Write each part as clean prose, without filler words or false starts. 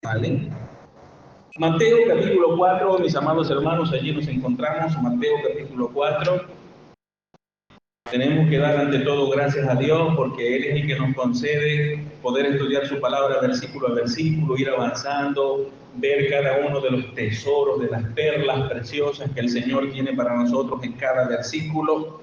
¿vale? Mateo capítulo 4, mis amados hermanos, allí nos encontramos, Mateo capítulo 4. Tenemos que dar ante todo gracias a Dios porque Él es el que nos concede poder estudiar su palabra versículo a versículo, ir avanzando, ver cada uno de los tesoros, de las perlas preciosas que el Señor tiene para nosotros en cada versículo.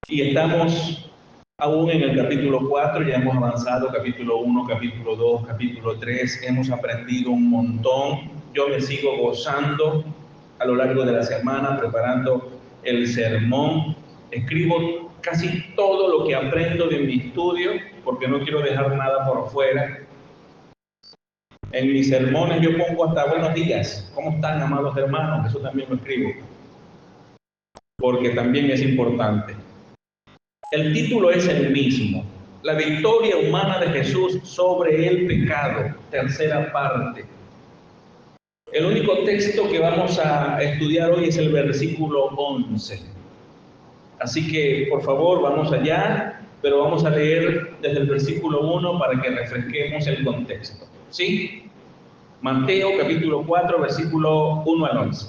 Y estamos aún en el capítulo 4, ya hemos avanzado, capítulo 1, capítulo 2, capítulo 3, hemos aprendido un montón. Yo me sigo gozando a lo largo de la semana preparando el sermón. Escribo casi todo lo que aprendo de mi estudio porque no quiero dejar nada por fuera. En mis sermones yo pongo hasta buenos días. ¿Cómo están, amados hermanos? Eso también lo escribo porque también es importante. El título es el mismo, la victoria humana de Jesús sobre el pecado, tercera parte. El único texto que vamos a estudiar hoy es el versículo 11. Así que, por favor, vamos allá, pero vamos a leer desde el versículo 1 para que refresquemos el contexto. ¿Sí? Mateo capítulo 4, versículo 1 al 11.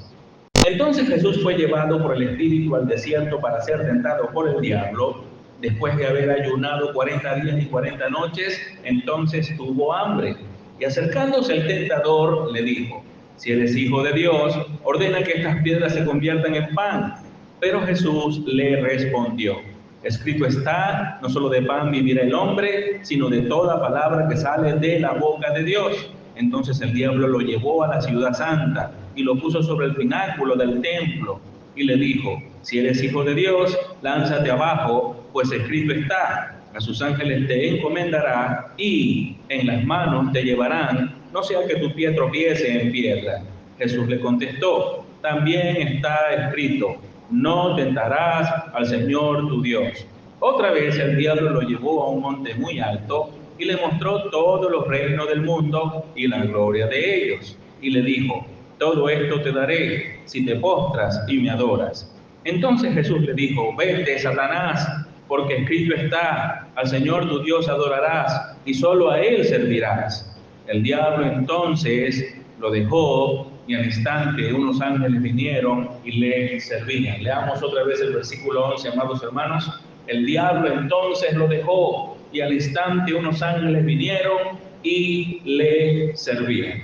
Entonces Jesús fue llevado por el Espíritu al desierto para ser tentado por el diablo. Después de haber ayunado 40 días y 40 noches, entonces tuvo hambre. Y acercándose el tentador, le dijo: si eres hijo de Dios, ordena que estas piedras se conviertan en pan. Pero Jesús le respondió: escrito está, no solo de pan vivirá el hombre, sino de toda palabra que sale de la boca de Dios. Entonces el diablo lo llevó a la ciudad santa y lo puso sobre el pináculo del templo y le dijo: si eres hijo de Dios, lánzate abajo, pues escrito está, a sus ángeles te encomendará y en las manos te llevarán, no sea que tu pie tropiece en piedra. Jesús le contestó: también está escrito, no tentarás al Señor tu Dios. Otra vez el diablo lo llevó a un monte muy alto y le mostró todos los reinos del mundo y la gloria de ellos. Y le dijo: todo esto te daré si te postras y me adoras. Entonces Jesús le dijo: vete, Satanás, porque escrito está, al Señor tu Dios adorarás y solo a Él servirás. El diablo entonces lo dejó y al instante unos ángeles vinieron y le servían. Leamos otra vez el versículo 11, amados hermanos. El diablo entonces lo dejó y al instante unos ángeles vinieron y le servían.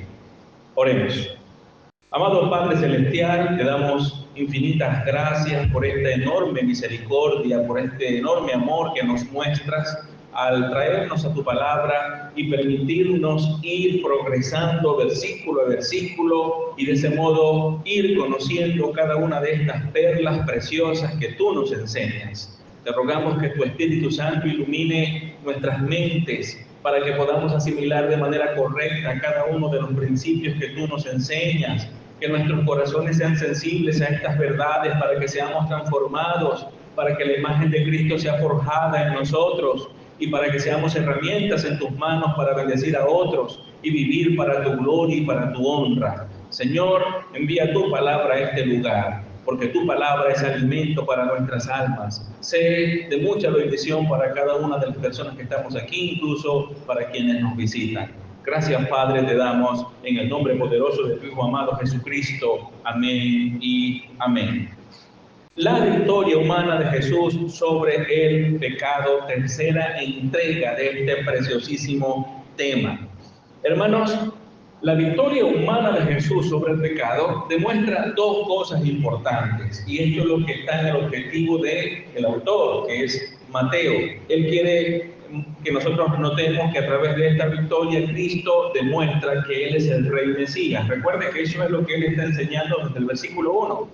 Oremos. Amado Padre Celestial, te damos infinitas gracias por esta enorme misericordia, por este enorme amor que nos muestras al traernos a tu palabra y permitirnos ir progresando versículo a versículo y de ese modo ir conociendo cada una de estas perlas preciosas que tú nos enseñas. Te rogamos que tu Espíritu Santo ilumine nuestras mentes para que podamos asimilar de manera correcta cada uno de los principios que tú nos enseñas, que nuestros corazones sean sensibles a estas verdades para que seamos transformados, para que la imagen de Cristo sea forjada en nosotros y para que seamos herramientas en tus manos para bendecir a otros y vivir para tu gloria y para tu honra. Señor, envía tu palabra a este lugar, porque tu palabra es alimento para nuestras almas. Sé de mucha bendición para cada una de las personas que estamos aquí, incluso para quienes nos visitan. Gracias, Padre, te damos en el nombre poderoso de tu Hijo amado Jesucristo. Amén y amén. La victoria humana de Jesús sobre el pecado, tercera entrega de este preciosísimo tema. Hermanos, la victoria humana de Jesús sobre el pecado demuestra dos cosas importantes, y esto es lo que está en el objetivo del autor, que es Mateo. Él quiere que nosotros notemos que a través de esta victoria Cristo demuestra que Él es el Rey Mesías. Recuerde que eso es lo que Él está enseñando desde el versículo 1.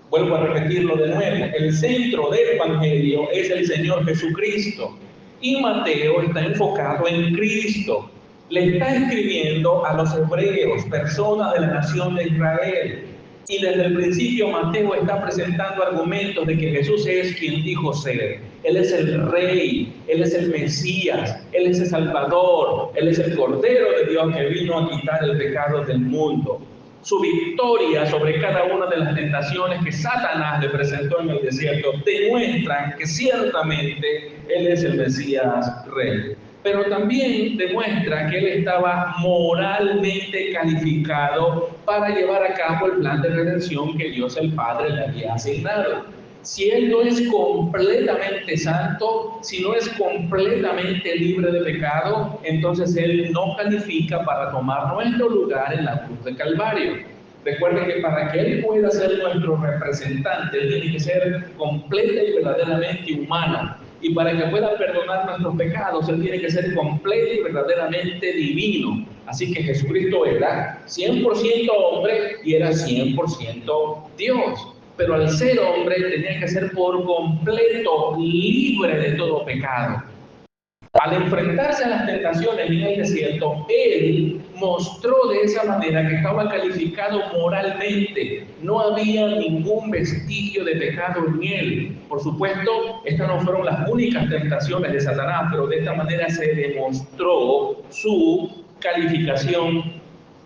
Vuelvo a repetirlo de nuevo. El centro del Evangelio es el Señor Jesucristo, y Mateo está enfocado en Cristo. Le está escribiendo a los hebreos, personas de la nación de Israel. Y desde el principio Mateo está presentando argumentos de que Jesús es quien dijo ser. Él es el Rey, Él es el Mesías, Él es el Salvador, Él es el Cordero de Dios que vino a quitar el pecado del mundo. Su victoria sobre cada una de las tentaciones que Satanás le presentó en el desierto demuestran que ciertamente Él es el Mesías Rey. pero también demuestra que él estaba moralmente calificado para llevar a cabo el plan de redención que Dios el Padre le había asignado. Si él no es completamente santo, si no es completamente libre de pecado, entonces él no califica para tomar nuestro lugar en la cruz de Calvario. Recuerden que para que él pueda ser nuestro representante, él tiene que ser completa y verdaderamente humano. Y para que pueda perdonar nuestros pecados, él tiene que ser completo y verdaderamente divino. Así que Jesucristo era 100% hombre y era 100% Dios. Pero al ser hombre tenía que ser por completo libre de todo pecado. Al enfrentarse a las tentaciones en el desierto, él mostró de esa manera que estaba calificado moralmente. No había ningún vestigio de pecado en él. Por supuesto, estas no fueron las únicas tentaciones de Satanás, pero de esta manera se demostró su calificación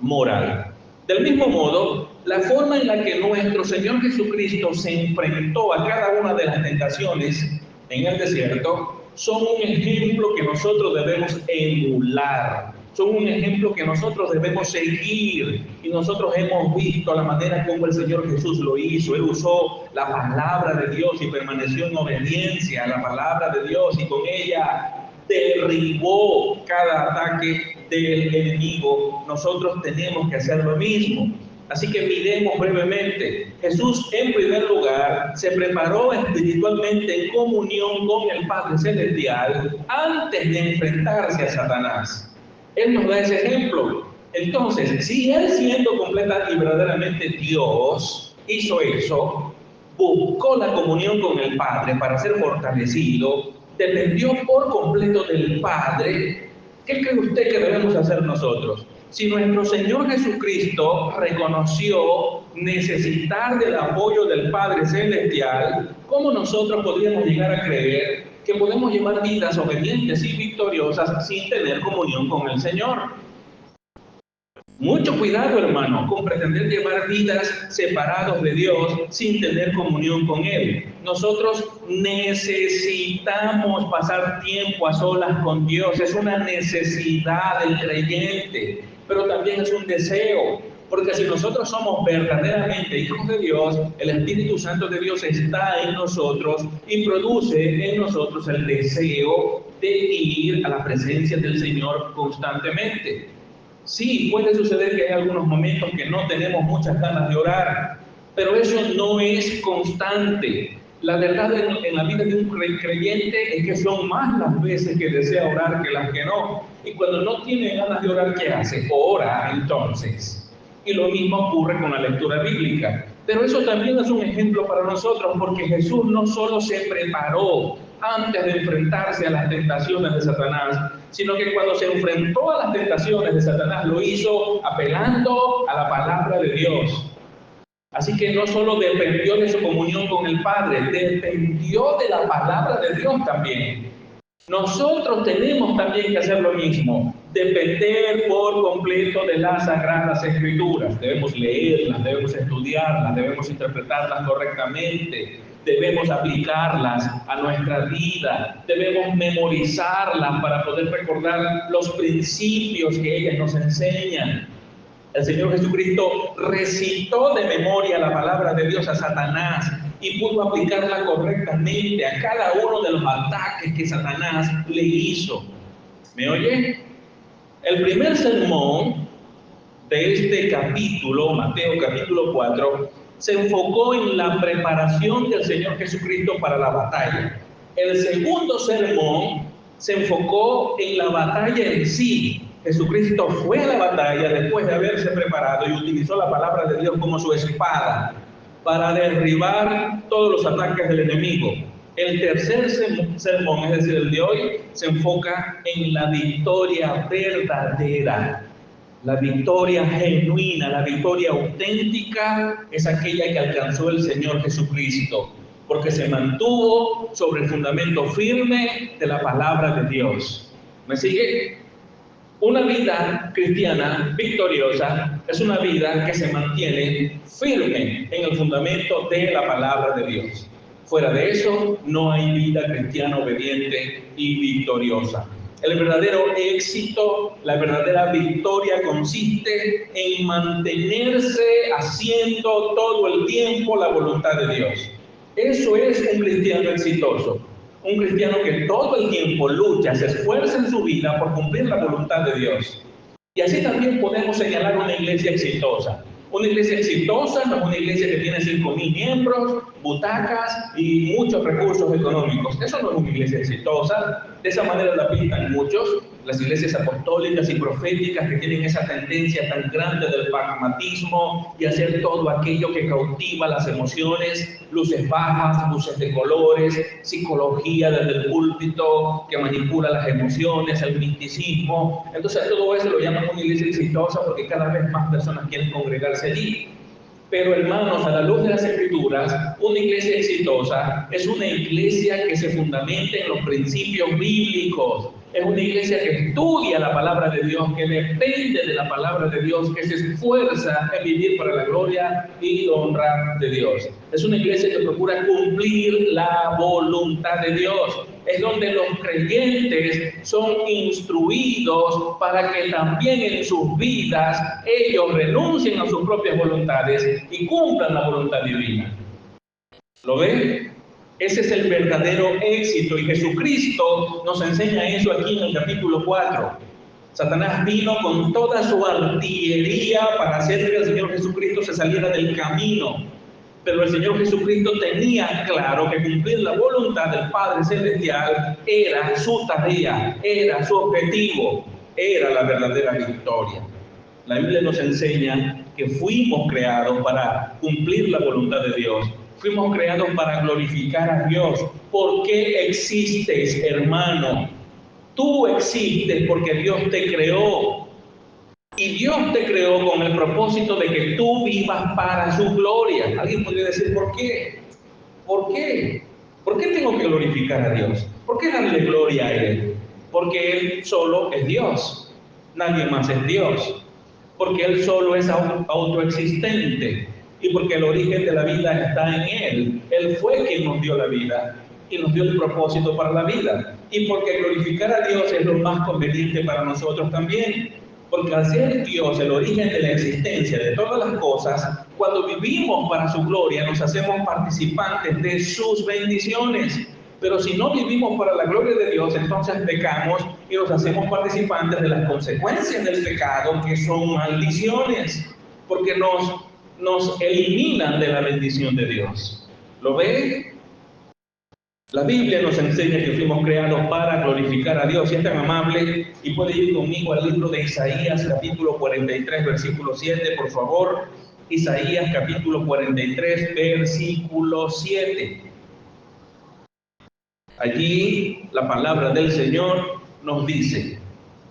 moral. Del mismo modo, la forma en la que nuestro Señor Jesucristo se enfrentó a cada una de las tentaciones en el desierto son un ejemplo que nosotros debemos emular, son un ejemplo que nosotros debemos seguir, y nosotros hemos visto la manera como el Señor Jesús lo hizo. Él usó la palabra de Dios y permaneció en obediencia a la palabra de Dios, y con ella derribó cada ataque del enemigo. Nosotros tenemos que hacer lo mismo. Así que miremos brevemente. Jesús, en primer lugar, se preparó espiritualmente en comunión con el Padre Celestial antes de enfrentarse a Satanás. Él nos da ese ejemplo. Entonces, si Él, siendo completa y verdaderamente Dios, hizo eso, buscó la comunión con el Padre para ser fortalecido, dependió por completo del Padre, ¿qué cree usted que debemos hacer nosotros? Si nuestro Señor Jesucristo reconoció necesitar del apoyo del Padre Celestial, ¿cómo nosotros podríamos llegar a creer que podemos llevar vidas obedientes y victoriosas sin tener comunión con el Señor? Mucho cuidado, hermano, con pretender llevar vidas separados de Dios sin tener comunión con Él. Nosotros necesitamos pasar tiempo a solas con Dios. Es una necesidad del creyente, pero también es un deseo. Porque si nosotros somos verdaderamente hijos de Dios, el Espíritu Santo de Dios está en nosotros y produce en nosotros el deseo de ir a la presencia del Señor constantemente. Sí, puede suceder que hay algunos momentos que no tenemos muchas ganas de orar, pero eso no es constante. La verdad en la vida de un creyente es que son más las veces que desea orar que las que no. Y cuando no tiene ganas de orar, ¿qué hace? Ora entonces. Y lo mismo ocurre con la lectura bíblica. Pero eso también es un ejemplo para nosotros, porque Jesús no solo se preparó antes de enfrentarse a las tentaciones de Satanás, sino que cuando se enfrentó a las tentaciones de Satanás lo hizo apelando a la palabra de Dios. Así que no solo dependió de su comunión con el Padre, dependió de la palabra de Dios también. Nosotros tenemos también que hacer lo mismo, depender por completo de las Sagradas Escrituras. Debemos leerlas, debemos estudiarlas, debemos interpretarlas correctamente, debemos aplicarlas a nuestra vida, debemos memorizarlas para poder recordar los principios que ellas nos enseñan. El Señor Jesucristo recitó de memoria la palabra de Dios a Satanás y pudo aplicarla correctamente a cada uno de los ataques que Satanás le hizo. ¿Me oye? El primer sermón de este capítulo, Mateo capítulo 4, se enfocó en la preparación del Señor Jesucristo para la batalla. El segundo sermón se enfocó en la batalla en sí. Jesucristo fue a la batalla después de haberse preparado y utilizó la palabra de Dios como su espada para derribar todos los ataques del enemigo. El tercer sermón, es decir, el de hoy, se enfoca en la victoria verdadera. La victoria genuina, la victoria auténtica es aquella que alcanzó el Señor Jesucristo, porque se mantuvo sobre el fundamento firme de la palabra de Dios. ¿Me sigue? Una vida cristiana victoriosa es una vida que se mantiene firme en el fundamento de la palabra de Dios. Fuera de eso, no hay vida cristiana obediente y victoriosa. El verdadero éxito, la verdadera victoria consiste en mantenerse haciendo todo el tiempo la voluntad de Dios. Eso es un cristiano exitoso. Un cristiano que todo el tiempo lucha, se esfuerza en su vida por cumplir la voluntad de Dios. Y así también podemos señalar una iglesia exitosa. Una iglesia exitosa no es una iglesia que tiene 5.000 miembros, butacas y muchos recursos económicos. Eso no es una iglesia exitosa. De esa manera la pintan muchos. Las iglesias apostólicas y proféticas que tienen esa tendencia tan grande del pragmatismo y hacer todo aquello que cautiva las emociones, luces bajas, luces de colores, psicología desde el púlpito que manipula las emociones, el misticismo. Entonces todo eso lo llaman una iglesia exitosa porque cada vez más personas quieren congregarse allí. Pero hermanos, a la luz de las Escrituras, una iglesia exitosa es una iglesia que se fundamenta en los principios bíblicos. Es una iglesia que estudia la palabra de Dios, que depende de la palabra de Dios, que se esfuerza en vivir para la gloria y honra de Dios. Es una iglesia que procura cumplir la voluntad de Dios. Es donde los creyentes son instruidos para que también en sus vidas ellos renuncien a sus propias voluntades y cumplan la voluntad divina. ¿Lo ven? Ese es el verdadero éxito y Jesucristo nos enseña eso aquí en el capítulo 4. Satanás vino con toda su artillería para hacer que el Señor Jesucristo se saliera del camino. Pero el Señor Jesucristo tenía claro que cumplir la voluntad del Padre Celestial era su tarea, era su objetivo, era la verdadera victoria. La Biblia nos enseña que fuimos creados para cumplir la voluntad de Dios. Fuimos creados para glorificar a Dios. ¿Por qué existes, hermano? Tú existes porque Dios te creó. Y Dios te creó con el propósito de que tú vivas para su gloria. Alguien podría decir, ¿por qué? ¿Por qué? ¿Por qué tengo que glorificar a Dios? ¿Por qué darle gloria a Él? Porque Él solo es Dios. Nadie más es Dios. Porque Él solo es autoexistente. Y porque el origen de la vida está en Él. Él fue quien nos dio la vida y nos dio el propósito para la vida. Y porque glorificar a Dios es lo más conveniente para nosotros también. Porque al ser Dios el origen de la existencia de todas las cosas, cuando vivimos para su gloria nos hacemos participantes de sus bendiciones. Pero si no vivimos para la gloria de Dios, entonces pecamos y nos hacemos participantes de las consecuencias del pecado, que son maldiciones, porque nos eliminan de la bendición de Dios. ¿Lo ve? La Biblia nos enseña que fuimos creados para glorificar a Dios. Si es tan amable y puede ir conmigo al libro de Isaías, capítulo 43, versículo 7, por favor. Isaías, capítulo 43, versículo 7. Allí la palabra del Señor nos dice: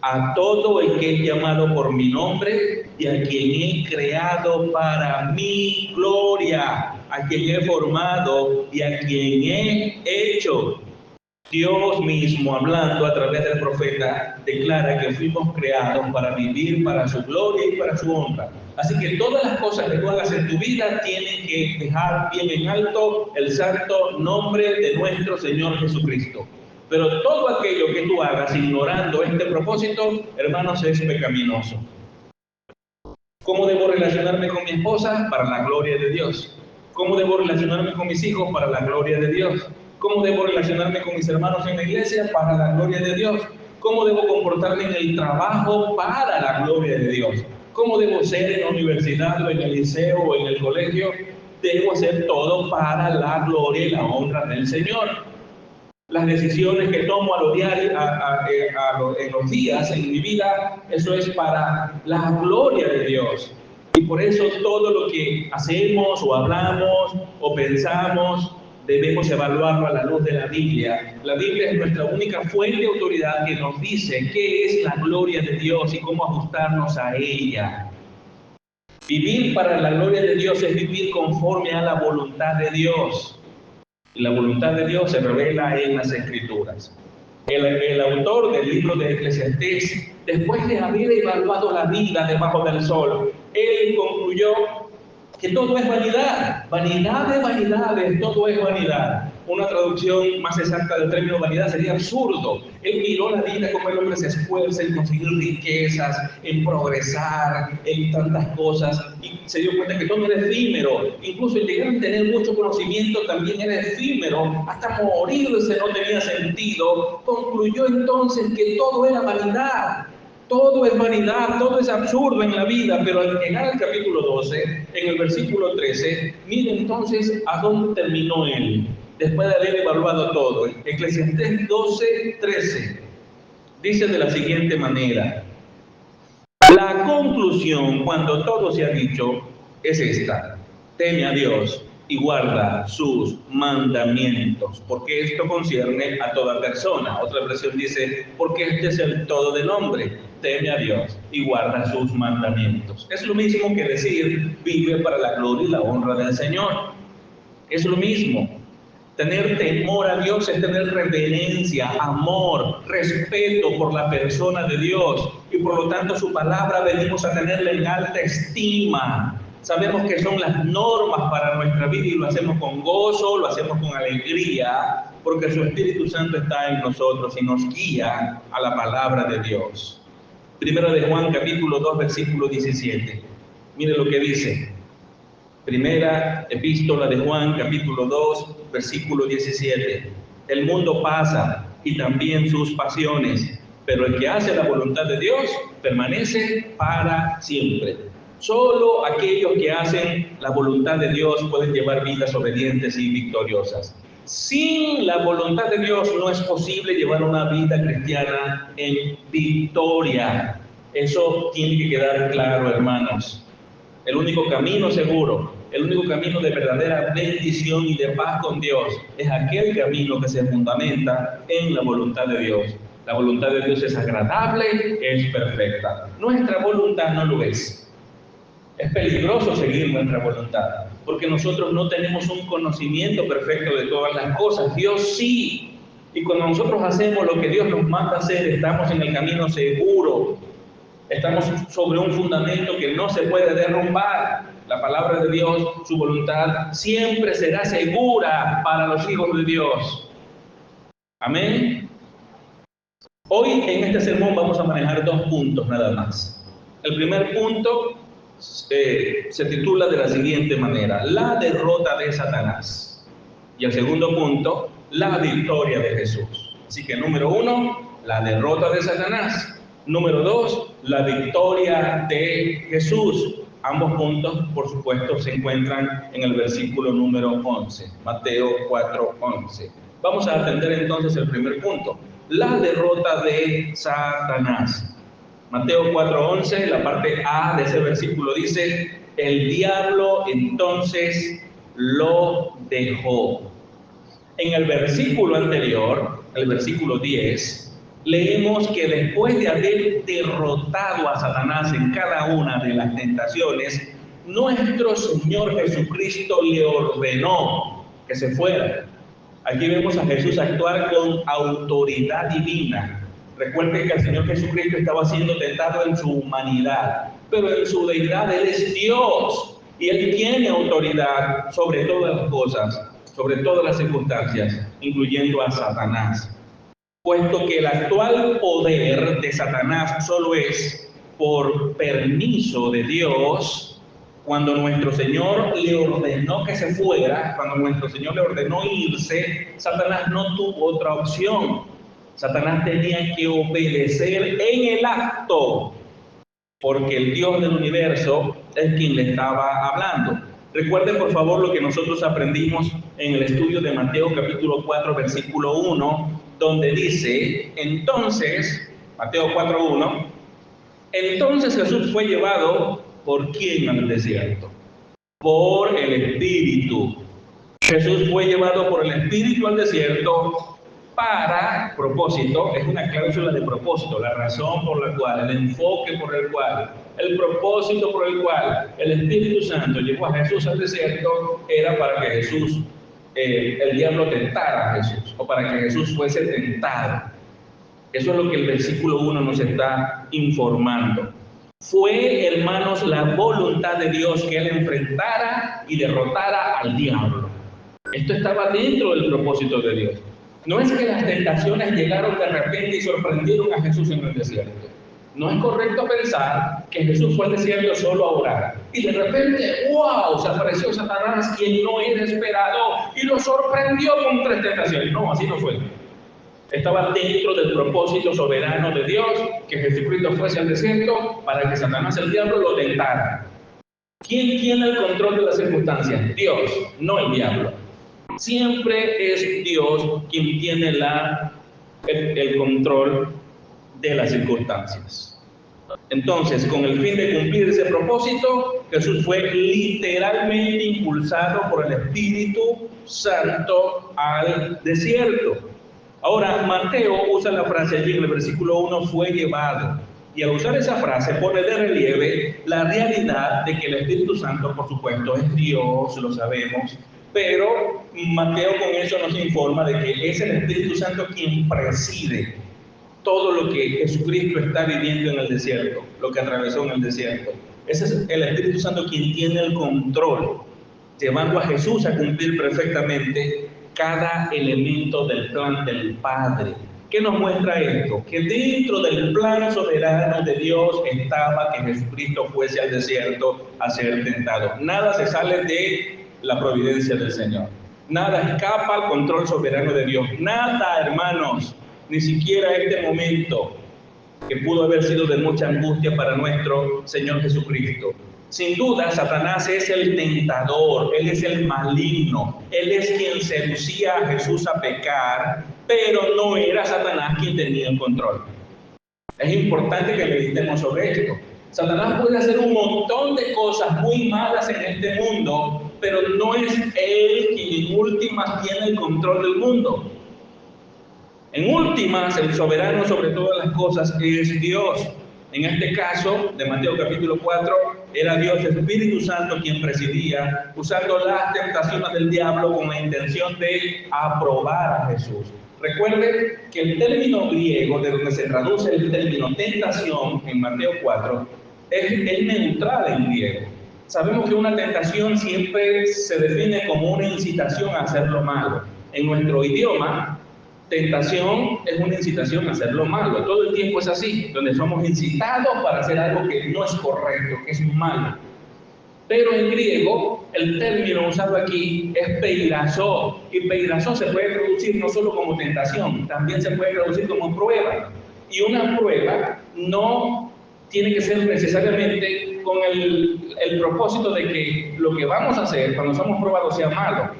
a todo el que es llamado por mi nombre y a quien he creado para mi gloria, a quien he formado y a quien he hecho. Dios mismo, hablando a través del profeta, declara que fuimos creados para vivir para su gloria y para su honra. Así que todas las cosas que tú hagas en tu vida tienen que dejar bien en alto el santo nombre de nuestro Señor Jesucristo. Pero todo aquello que tú hagas ignorando este propósito, hermanos, es pecaminoso. ¿Cómo debo relacionarme con mi esposa? Para la gloria de Dios. ¿Cómo debo relacionarme con mis hijos? Para la gloria de Dios. ¿Cómo debo relacionarme con mis hermanos en la iglesia? Para la gloria de Dios. ¿Cómo debo comportarme en el trabajo? Para la gloria de Dios. ¿Cómo debo ser en la universidad o en el liceo o en el colegio? Debo hacer todo para la gloria y la honra del Señor. Las decisiones que tomo a lo diario, en los días, en mi vida, eso es para la gloria de Dios. Y por eso todo lo que hacemos o hablamos o pensamos debemos evaluarlo a la luz de la Biblia. La Biblia es nuestra única fuente de autoridad que nos dice qué es la gloria de Dios y cómo ajustarnos a ella. Vivir para la gloria de Dios es vivir conforme a la voluntad de Dios. Y la voluntad de Dios se revela en las Escrituras. El autor del libro de Eclesiastés, después de haber evaluado la vida debajo del sol, él concluyó que todo es vanidad, vanidad de vanidades, todo es vanidad. Una traducción más exacta del término vanidad sería absurdo. Él miró la vida, como el hombre se esfuerza en conseguir riquezas, en progresar, en tantas cosas, y se dio cuenta que todo era efímero. Incluso el llegar a tener mucho conocimiento también era efímero. Hasta morirse no tenía sentido. Concluyó entonces que todo era vanidad. Todo es vanidad, todo es absurdo en la vida, pero al llegar al capítulo 12, en el versículo 13, mire entonces a dónde terminó él, después de haber evaluado todo. Eclesiastés 12, 13, dice de la siguiente manera: la conclusión, cuando todo se ha dicho, es esta: teme a Dios y guarda sus mandamientos, porque esto concierne a toda persona. Otra versión dice, porque este es el todo del hombre: teme a Dios y guarda sus mandamientos. Es lo mismo que decir, vive para la gloria y la honra del Señor. Es lo mismo. Tener temor a Dios es tener reverencia, amor, respeto por la persona de Dios, y por lo tanto su palabra venimos a tenerla en alta estima. Sabemos que son las normas para nuestra vida y lo hacemos con gozo, lo hacemos con alegría, porque su Espíritu Santo está en nosotros y nos guía a la palabra de Dios. Primero de Juan capítulo 2 versículo 17. Mire lo que dice. Primera epístola de Juan, capítulo 2, versículo 17. El mundo pasa y también sus pasiones, pero el que hace la voluntad de Dios permanece para siempre. Solo aquellos que hacen la voluntad de Dios pueden llevar vidas obedientes y victoriosas. Sin la voluntad de Dios no es posible llevar una vida cristiana en victoria. Eso tiene que quedar claro, hermanos. El único camino seguro, el único camino de verdadera bendición y de paz con Dios es aquel camino que se fundamenta en la voluntad de Dios. La voluntad de Dios es agradable, es perfecta. Nuestra voluntad no lo es. Es peligroso seguir nuestra voluntad, porque nosotros no tenemos un conocimiento perfecto de todas las cosas. Dios sí. Y cuando nosotros hacemos lo que Dios nos manda hacer, estamos en el camino seguro. Estamos sobre un fundamento que no se puede derrumbar. La palabra de Dios, su voluntad, siempre será segura para los hijos de Dios. Amén. Hoy en este sermón vamos a manejar 2 puntos nada más. El primer punto se titula de la siguiente manera: la derrota de Satanás. Y el segundo punto, la victoria de Jesús. Así que número 1, la derrota de Satanás. Número 2, la victoria de Jesús. Ambos puntos, por supuesto, se encuentran en el versículo número 11, Mateo 4:11. Vamos a atender entonces el primer punto, la derrota de Satanás. Mateo 4:11, la parte A de ese versículo dice: el diablo entonces lo dejó. En el versículo anterior, el versículo 10, leemos que después de haber derrotado a Satanás en cada una de las tentaciones, nuestro Señor Jesucristo le ordenó que se fuera. Aquí vemos a Jesús actuar con autoridad divina. Recuerden que el Señor Jesucristo estaba siendo tentado en su humanidad, pero en su deidad Él es Dios y Él tiene autoridad sobre todas las cosas, sobre todas las circunstancias, incluyendo a Satanás. Puesto que el actual poder de Satanás solo es por permiso de Dios, cuando nuestro Señor le ordenó que se fuera, cuando nuestro Señor le ordenó irse, Satanás no tuvo otra opción. Satanás tenía que obedecer en el acto, porque el Dios del universo es quien le estaba hablando. Recuerden por favor lo que nosotros aprendimos en el estudio de Mateo capítulo 4 versículo 1, donde dice, entonces, Mateo 4:1, entonces Jesús fue llevado, ¿por quién al desierto? Por el Espíritu. Jesús fue llevado por el Espíritu al desierto para propósito, es una cláusula de propósito, la razón por la cual, el enfoque por el cual, el propósito por el cual el Espíritu Santo llevó a Jesús al desierto era para que Jesús, el diablo tentara a Jesús, o para que Jesús fuese tentado. Eso es lo que el versículo 1 nos está informando. Fue, hermanos, la voluntad de Dios que Él enfrentara y derrotara al diablo. Esto estaba dentro del propósito de Dios. No es que las tentaciones llegaron de repente y sorprendieron a Jesús en el desierto. No es correcto pensar que Jesús fue al desierto solo a orar. Y de repente, ¡wow!, se apareció Satanás, quien no era esperado, y lo sorprendió con 3 tentaciones. No, así no fue. Estaba dentro del propósito soberano de Dios, que Jesucristo fuese al desierto para que Satanás, el diablo, lo tentara. ¿Quién tiene el control de las circunstancias? Dios, no el diablo. Siempre es Dios quien tiene el control de las circunstancias. Entonces, con el fin de cumplir ese propósito, Jesús fue literalmente impulsado por el Espíritu Santo al desierto. Ahora, Mateo usa la frase allí en el versículo 1, fue llevado. Y al usar esa frase pone de relieve la realidad de que el Espíritu Santo, por supuesto, es Dios, lo sabemos, pero Mateo con eso nos informa de que es el Espíritu Santo quien preside todo lo que Jesucristo está viviendo en el desierto, lo que atravesó en el desierto. Ese es el Espíritu Santo quien tiene el control, llevando a Jesús a cumplir perfectamente cada elemento del plan del Padre. ¿Qué nos muestra esto? Que dentro del plan soberano de Dios estaba que Jesucristo fuese al desierto a ser tentado. Nada se sale de la providencia del Señor. Nada escapa al control soberano de Dios. Nada, hermanos, ni siquiera este momento que pudo haber sido de mucha angustia para nuestro Señor Jesucristo. Sin duda, Satanás es el tentador, él es el maligno, él es quien seducía a Jesús a pecar, pero no era Satanás quien tenía el control. Es importante que meditemos sobre esto. Satanás puede hacer un montón de cosas muy malas en este mundo, pero no es él quien en últimas tiene el control del mundo. En últimas, el soberano sobre todas las cosas es Dios. En este caso, de Mateo capítulo 4, era Dios Espíritu Santo quien presidía, usando las tentaciones del diablo con la intención de aprobar a Jesús. Recuerden que el término griego, de donde se traduce el término tentación en Mateo 4, es neutral en griego. Sabemos que una tentación siempre se define como una incitación a hacer lo malo. En nuestro idioma, tentación es una incitación a hacer lo malo. Todo el tiempo es así, donde somos incitados para hacer algo que no es correcto, que es malo. Pero en griego, el término usado aquí es peirazo. Y peirazo se puede traducir no solo como tentación, también se puede traducir como prueba. Y una prueba no tiene que ser necesariamente con el propósito de que lo que vamos a hacer cuando somos probados sea malo.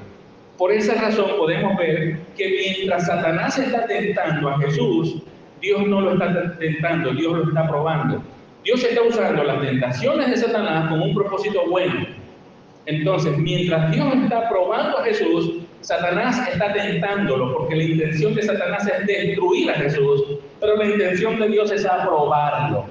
Por esa razón podemos ver que mientras Satanás está tentando a Jesús, Dios no lo está tentando, Dios lo está probando. Dios está usando las tentaciones de Satanás con un propósito bueno. Entonces, mientras Dios está probando a Jesús, Satanás está tentándolo, porque la intención de Satanás es destruir a Jesús, pero la intención de Dios es aprobarlo.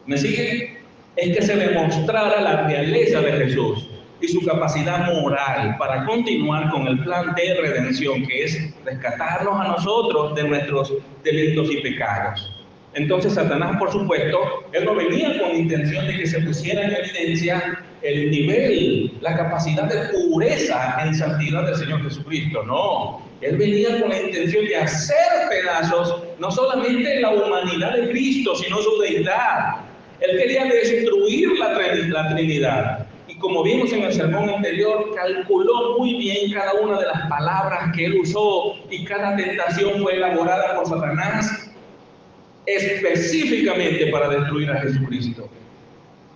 ¿Me sigue? Es que se demostrara la realeza de Jesús y su capacidad moral para continuar con el plan de redención, que es rescatarnos a nosotros de nuestros delitos y pecados. Entonces Satanás, por supuesto, él no venía con intención de que se pusiera en evidencia el nivel, la capacidad de pureza en santidad del Señor Jesucristo. No, él venía con la intención de hacer pedazos no solamente la humanidad de Cristo, sino su deidad. Él quería destruir la Trinidad. Y como vimos en el sermón anterior, calculó muy bien cada una de las palabras que él usó, y cada tentación fue elaborada por Satanás específicamente para destruir a Jesucristo.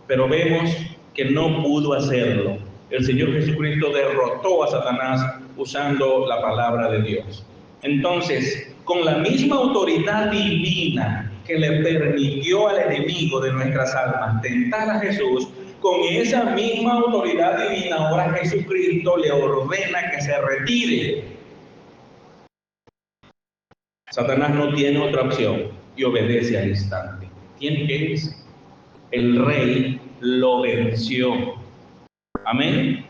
Pero vemos que no pudo hacerlo. El Señor Jesucristo derrotó a Satanás usando la palabra de Dios. Entonces, con la misma autoridad divina que le permitió al enemigo de nuestras almas tentar a Jesús, con esa misma autoridad divina ahora Jesucristo le ordena que se retire. Satanás no tiene otra opción y obedece al instante. ¿Quién es? El rey lo venció. Amén.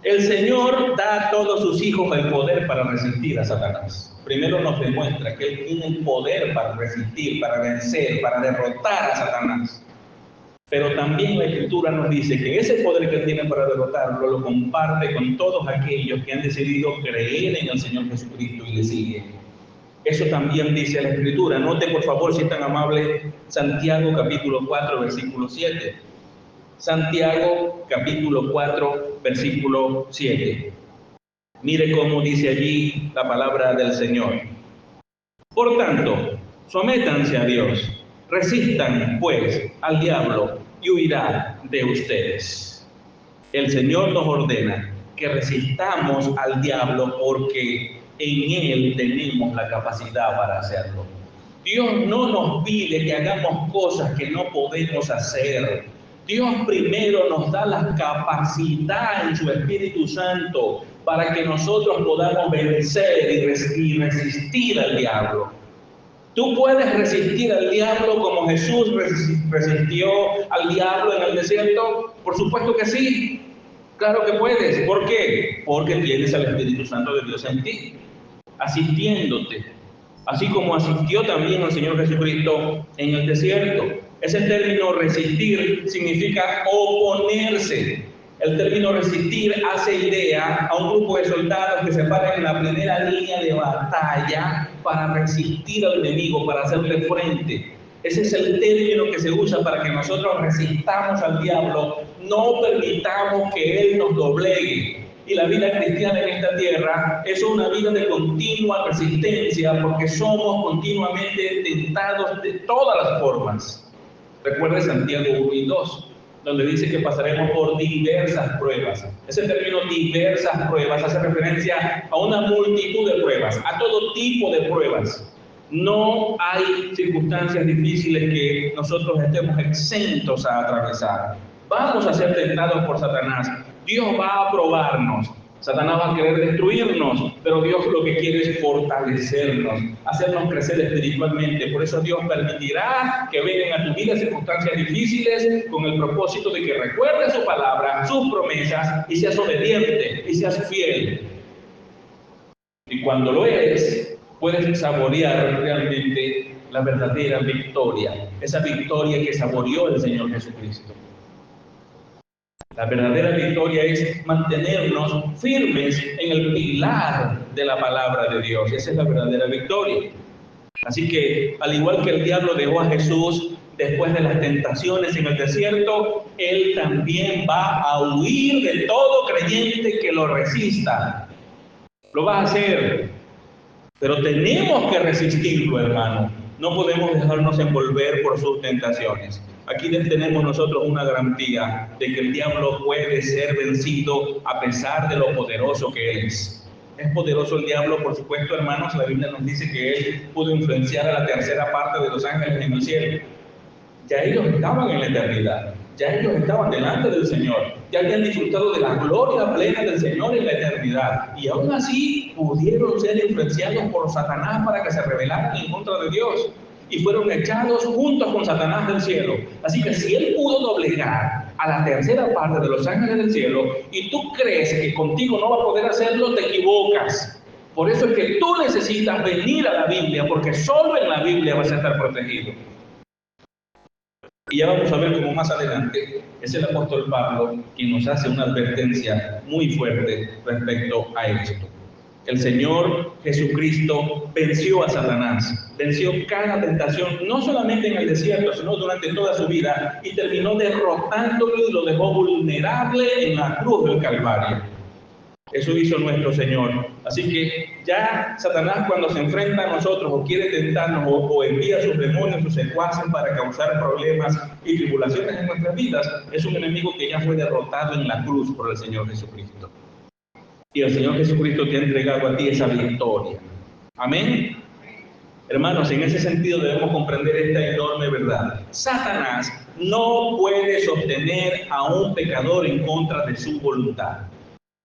El Señor da a todos sus hijos el poder para resistir a Satanás. Primero nos demuestra que Él tiene el poder para resistir, para vencer, para derrotar a Satanás. Pero también la Escritura nos dice que ese poder que tiene para derrotarlo lo comparte con todos aquellos que han decidido creer en el Señor Jesucristo y le siguen. Eso también dice la Escritura. Note por favor, si es tan amable, Santiago capítulo 4, versículo 7. Santiago capítulo 4, versículo 7. Mire cómo dice allí la palabra del Señor. Por tanto, sométanse a Dios, resistan pues al diablo y huirá de ustedes. El Señor nos ordena que resistamos al diablo porque en él tenemos la capacidad para hacerlo. Dios no nos pide que hagamos cosas que no podemos hacer. Dios primero nos da la capacidad en su Espíritu Santo para que nosotros podamos vencer y resistir al diablo. ¿Tú puedes resistir al diablo como Jesús resistió al diablo en el desierto? Por supuesto que sí. Claro que puedes. ¿Por qué? Porque tienes al Espíritu Santo de Dios en ti, asistiéndote. Así como asistió también al Señor Jesucristo en el desierto. Ese término resistir significa oponerse. El término resistir hace idea a un grupo de soldados que se paran en la primera línea de batalla para resistir al enemigo, para hacerle frente. Ese es el término que se usa para que nosotros resistamos al diablo, no permitamos que él nos doblegue. Y la vida cristiana en esta tierra es una vida de continua resistencia porque somos continuamente tentados de todas las formas. Recuerde Santiago 1 y 2, donde dice que pasaremos por diversas pruebas. Ese término diversas pruebas hace referencia a una multitud de pruebas, a todo tipo de pruebas. No hay circunstancias difíciles que nosotros estemos exentos a atravesar. Vamos a ser tentados por Satanás. Dios va a probarnos. Satanás va a querer destruirnos, pero Dios lo que quiere es fortalecernos, hacernos crecer espiritualmente. Por eso Dios permitirá que vengan a tu vida circunstancias difíciles con el propósito de que recuerdes su palabra, sus promesas y seas obediente y seas fiel. Y cuando lo eres, puedes saborear realmente la verdadera victoria, esa victoria que saboreó el Señor Jesucristo. La verdadera victoria es mantenernos firmes en el pilar de la palabra de Dios. Esa es la verdadera victoria. Así que, al igual que el diablo dejó a Jesús después de las tentaciones en el desierto, él también va a huir de todo creyente que lo resista. Lo va a hacer, pero tenemos que resistirlo, hermano. No podemos dejarnos envolver por sus tentaciones. Aquí tenemos nosotros una garantía de que el diablo puede ser vencido a pesar de lo poderoso que él es. Es poderoso el diablo, por supuesto, hermanos. La Biblia nos dice que él pudo influenciar a la tercera parte de los ángeles en el cielo. Ya ellos estaban en la eternidad. Ya ellos estaban delante del Señor. Ya habían disfrutado de la gloria plena del Señor en la eternidad. Y aún así pudieron ser influenciados por Satanás para que se rebelaran en contra de Dios. Y fueron echados juntos con Satanás del cielo. Así que si él pudo doblegar a la tercera parte de los ángeles del cielo y tú crees que contigo no va a poder hacerlo, te equivocas. Por eso es que tú necesitas venir a la Biblia, porque solo en la Biblia vas a estar protegido. Y ya vamos a ver cómo más adelante es el apóstol Pablo quien nos hace una advertencia muy fuerte respecto a esto. El Señor Jesucristo venció a Satanás, venció cada tentación, no solamente en el desierto, sino durante toda su vida, y terminó derrotándolo y lo dejó vulnerable en la cruz del Calvario. Eso hizo nuestro Señor. Así que ya Satanás, cuando se enfrenta a nosotros o quiere tentarnos o envía sus demonios, sus secuaces para causar problemas y tribulaciones en nuestras vidas, es un enemigo que ya fue derrotado en la cruz por el Señor Jesucristo. Y el Señor Jesucristo te ha entregado a ti esa victoria. Amén. Hermanos, en ese sentido debemos comprender esta enorme verdad. Satanás no puede sostener a un pecador en contra de su voluntad.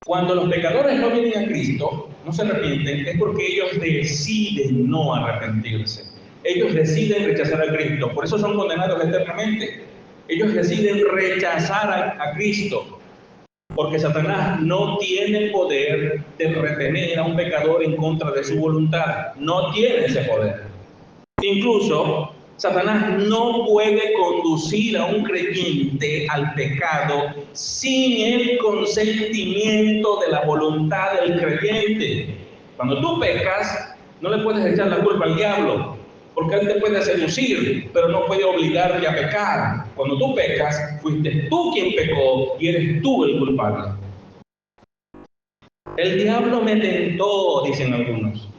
Cuando los pecadores no vienen a Cristo, no se arrepienten, es porque ellos deciden no arrepentirse. Ellos deciden rechazar a Cristo, por eso son condenados eternamente. Ellos deciden rechazar a Cristo. Porque Satanás no tiene poder de retener a un pecador en contra de su voluntad. No tiene ese poder. Incluso Satanás no puede conducir a un creyente al pecado sin el consentimiento de la voluntad del creyente. Cuando tú pecas, no le puedes echar la culpa al diablo, porque él te puede seducir, pero no puede obligarte a pecar. Cuando tú pecas, fuiste tú quien pecó y eres tú el culpable. El diablo me tentó, dicen algunos.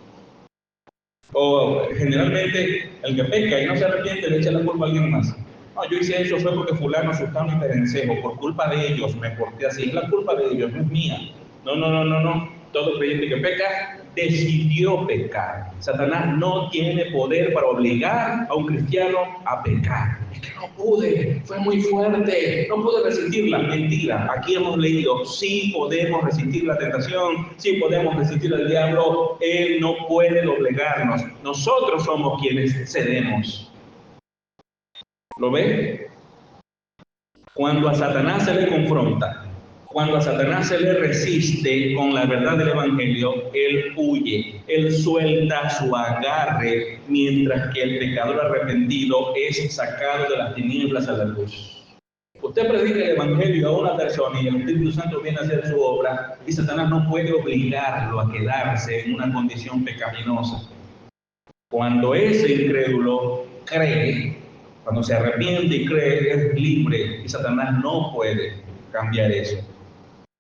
O generalmente el que peca y no se arrepiente le echa la culpa a alguien más. No, yo hice eso fue porque fulano, sultano y perencejo, por culpa de ellos me porté así. Es la culpa de ellos, no es mía. No. Todo creyente que peca decidió pecar. Satanás no tiene poder para obligar a un cristiano a pecar. Es que no pude, fue muy fuerte, no pude resistirla. Mentira, aquí hemos leído, sí podemos resistir la tentación, sí podemos resistir al diablo, él no puede doblegarnos. Nosotros somos quienes cedemos. ¿Lo ve? Cuando a Satanás se le confronta, cuando a Satanás se le resiste con la verdad del Evangelio, él huye, él suelta su agarre, mientras que el pecador arrepentido es sacado de las tinieblas a la luz. Usted predica el Evangelio a una persona y el Espíritu Santo viene a hacer su obra, y Satanás no puede obligarlo a quedarse en una condición pecaminosa. Cuando ese incrédulo cree, cuando se arrepiente y cree, es libre, y Satanás no puede cambiar eso.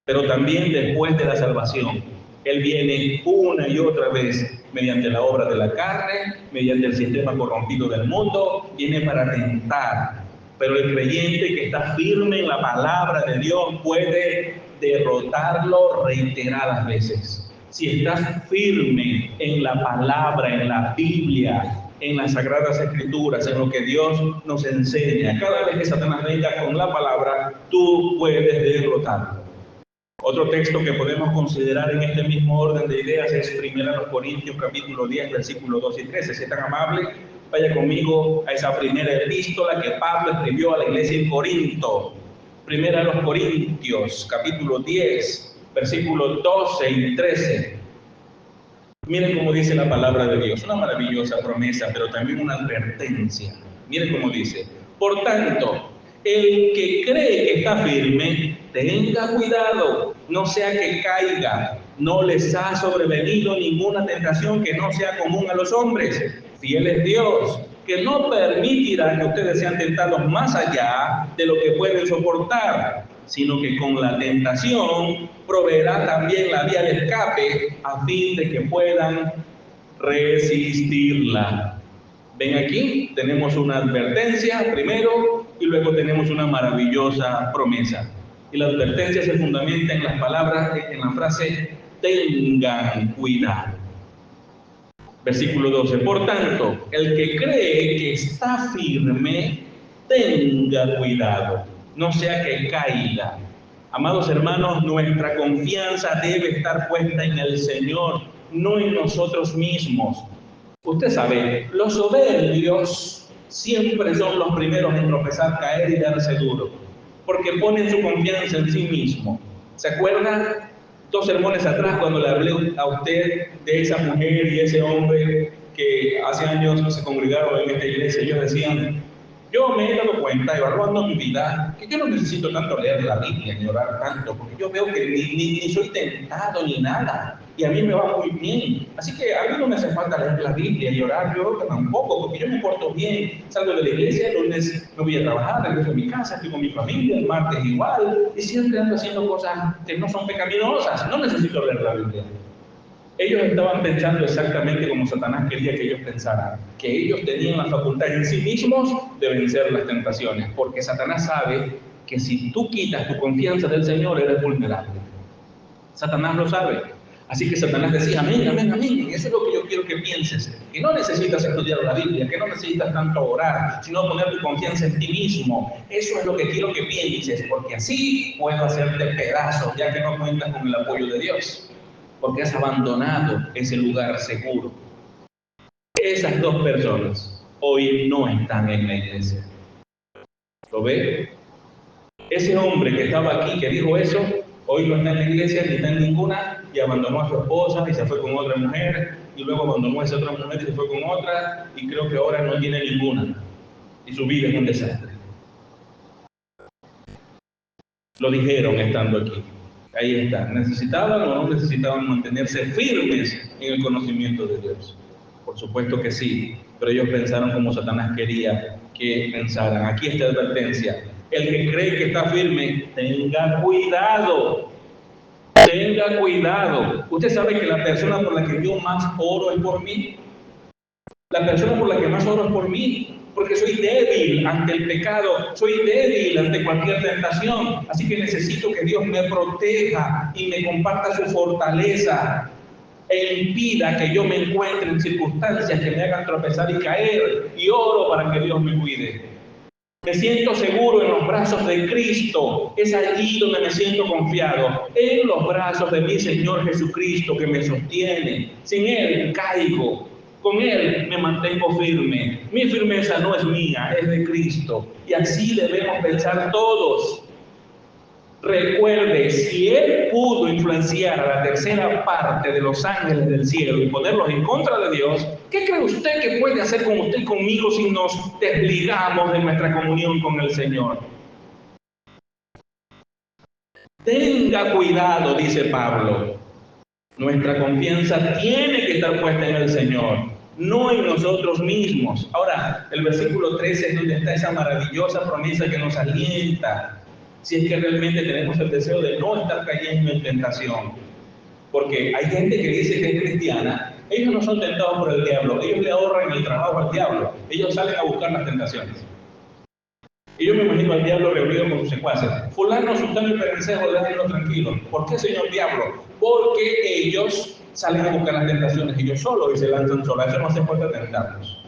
Pero también después de la salvación, él viene una y otra vez mediante la obra de la carne, mediante el sistema corrompido del mundo, viene para tentar. Pero el creyente que está firme en la palabra de Dios puede derrotarlo reiteradas veces. Si estás firme en la palabra, en la Biblia, en las Sagradas Escrituras, en lo que Dios nos enseña, cada vez que Satanás venga con la palabra, tú puedes derrotarlo. Otro texto que podemos considerar en este mismo orden de ideas es 1 Corintios capítulo 10, versículos 2 y 13. Si es tan amable, vaya conmigo a esa primera epístola que Pablo escribió a la iglesia en Corinto. 1 Corintios capítulo 10, versículos 12 y 13. Miren cómo dice la palabra de Dios, una maravillosa promesa, pero también una advertencia. Miren cómo dice: por tanto, el que cree que está firme, tenga cuidado, no sea que caiga. No les ha sobrevenido ninguna tentación que no sea común a los hombres. Fiel es Dios, que no permitirá que ustedes sean tentados más allá de lo que pueden soportar, sino que con la tentación proveerá también la vía de escape a fin de que puedan resistirla. Ven, aquí tenemos una advertencia primero y luego tenemos una maravillosa promesa. Y la advertencia se fundamenta en las palabras, en la frase tengan cuidado. Versículo 12. Por tanto, el que cree que está firme, tenga cuidado, no sea que caiga. Amados hermanos, nuestra confianza debe estar puesta en el Señor, no en nosotros mismos. Usted sabe, los soberbios siempre son los primeros en tropezar, caer y darse duro, porque ponen su confianza en sí mismo. ¿Se acuerdan? 2 sermones atrás, cuando le hablé a usted de esa mujer y ese hombre que hace años se congregaron en esta iglesia, ellos decían: yo me he dado cuenta, evaluando mi vida, que yo no necesito tanto leer la Biblia ni orar tanto, porque yo veo que ni soy tentado ni nada, y a mí me va muy bien. Así que a mí no me hace falta leer la Biblia y orar, yo tampoco, porque yo me porto bien. Salgo de la iglesia, el lunes me voy a trabajar, regreso a mi casa, estoy con mi familia, el martes igual, y siempre ando haciendo cosas que no son pecaminosas, no necesito leer la Biblia. Ellos estaban pensando exactamente como Satanás quería que ellos pensaran, que ellos tenían la facultad en sí mismos de vencer las tentaciones, porque Satanás sabe que si tú quitas tu confianza del Señor, eres vulnerable. Satanás lo sabe. Así que Satanás decía: amén, amén, amén. Eso es lo que yo quiero que pienses, que no necesitas estudiar la Biblia, que no necesitas tanto orar, sino poner tu confianza en ti mismo. Eso es lo que quiero que pienses, porque así puedo hacerte pedazos, ya que no cuentas con el apoyo de Dios, porque has abandonado ese lugar seguro. Esas dos personas hoy no están en la iglesia. ¿Lo ve? Ese hombre que estaba aquí, que dijo eso, hoy no está en la iglesia, ni está en ninguna, y abandonó a su esposa y se fue con otra mujer, y luego abandonó a esa otra mujer y se fue con otra, y creo que ahora no tiene ninguna. y su vida es un desastre. Lo dijeron estando aquí. Ahí está. ¿Necesitaban o no necesitaban mantenerse firmes en el conocimiento de Dios? Por supuesto que sí, pero ellos pensaron como Satanás quería que pensaran. Aquí está la advertencia. El que cree que está firme, tenga cuidado. Tenga cuidado. Usted sabe que la persona por la que yo más oro es por mí. La persona por la que más oro es por mí. Porque soy débil ante el pecado, soy débil ante cualquier tentación. Así que necesito que Dios me proteja y me comparta su fortaleza e impida que yo me encuentre en circunstancias que me hagan tropezar y caer. Y oro para que Dios me cuide. Me siento seguro en los brazos de Cristo. Es allí donde me siento confiado. En los brazos de mi Señor Jesucristo que me sostiene. Sin Él caigo. Con Él me mantengo firme. Mi firmeza no es mía, es de Cristo. Y así debemos pensar todos. Recuerde, si Él pudo influenciar a la tercera parte de los ángeles del cielo y ponerlos en contra de Dios, ¿qué cree usted que puede hacer con usted y conmigo si nos desligamos de nuestra comunión con el Señor? Tenga cuidado, dice Pablo. Nuestra confianza tiene que estar puesta en el Señor, no en nosotros mismos. Ahora, el versículo 13 es donde está esa maravillosa promesa que nos alienta. Si es que realmente tenemos el deseo de no estar cayendo en tentación. Porque hay gente que dice que es cristiana, ellos no son tentados por el diablo, ellos le ahorran el trabajo al diablo, ellos salen a buscar las tentaciones. Y yo me imagino al diablo reunido con sus secuaces. Fulano, sultano y perencejo, déjenlo tranquilo. ¿Por qué, señor diablo? Porque ellos salen a buscar las tentaciones, ellos solos y se lanzan solos. Eso no hace falta tentarnos.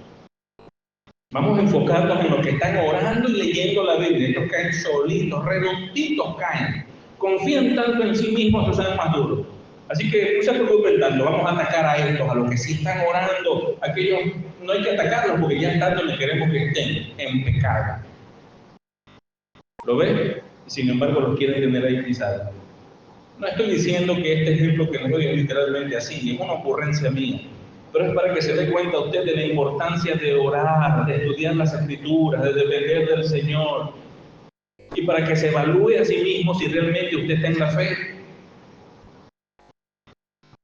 Vamos a enfocarnos en los que están orando y leyendo la Biblia. Estos caen solitos, redonditos caen. Confían tanto en sí mismos que sean más duros. Así que no se preocupen tanto, vamos a atacar a estos, a los que sí están orando. Aquellos no hay que atacarlos porque ya están donde queremos que estén, en pecado. ¿Lo ven? Sin embargo, los quieren tener ahí pisados. No estoy diciendo que este ejemplo que les doy es literalmente así, es una ocurrencia mía. Pero es para que se dé cuenta usted de la importancia de orar, de estudiar las Escrituras, de depender del Señor. Y para que se evalúe a sí mismo si realmente usted está en la fe.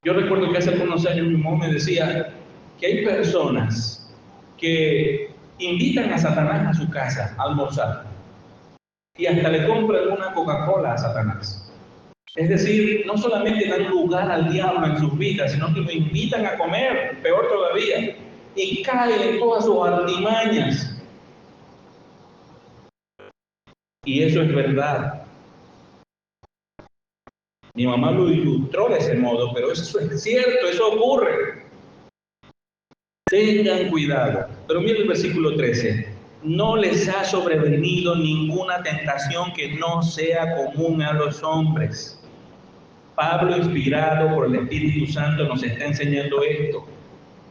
Yo recuerdo que hace algunos años mi mamá me decía que hay personas que invitan a Satanás a su casa a almorzar. Y hasta le compran una Coca-Cola a Satanás. Es decir, no solamente dan lugar al diablo en sus vidas, sino que lo invitan a comer, peor todavía, y caen en todas sus artimañas. Y eso es verdad. Mi mamá lo ilustró de ese modo, pero eso es cierto, eso ocurre. Tengan cuidado. Pero miren el versículo 13. No les ha sobrevenido ninguna tentación que no sea común a los hombres. Pablo, inspirado por el Espíritu Santo, nos está enseñando esto.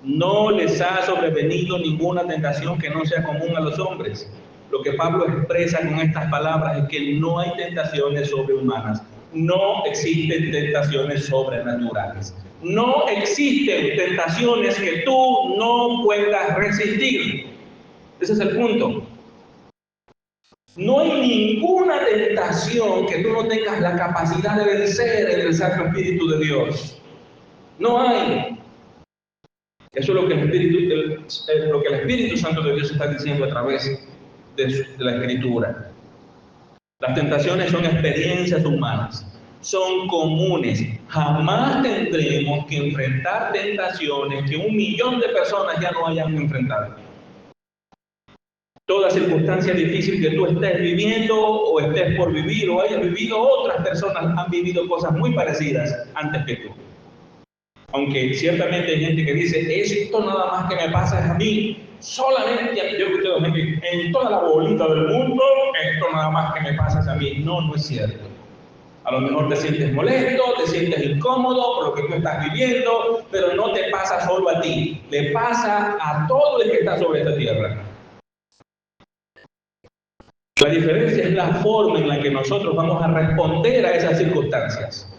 No les ha sobrevenido ninguna tentación que no sea común a los hombres. Lo que Pablo expresa con estas palabras es que no hay tentaciones sobrehumanas. No existen tentaciones sobrenaturales. No existen tentaciones que tú no puedas resistir. Ese es el punto. No hay ninguna tentación que tú no tengas la capacidad de vencer en el Santo Espíritu de Dios. No hay. Eso es lo que el Espíritu Santo de Dios está diciendo a través de la Escritura. Las tentaciones son experiencias humanas, son comunes. Jamás tendremos que enfrentar tentaciones que 1 millón de personas ya no hayan enfrentado. Toda circunstancia difícil que tú estés viviendo o estés por vivir o hayas vivido, otras personas han vivido cosas muy parecidas antes que tú. Aunque ciertamente hay gente que dice, esto nada más que me pasa es a mí, solamente a mí. Yo escucho gente en toda la bolita del mundo, esto nada más que me pasa es a mí. No, no es cierto. A lo mejor te sientes molesto, te sientes incómodo por lo que tú estás viviendo, pero no te pasa solo a ti, le pasa a todo el que está sobre esta tierra. La diferencia es la forma en la que nosotros vamos a responder a esas circunstancias.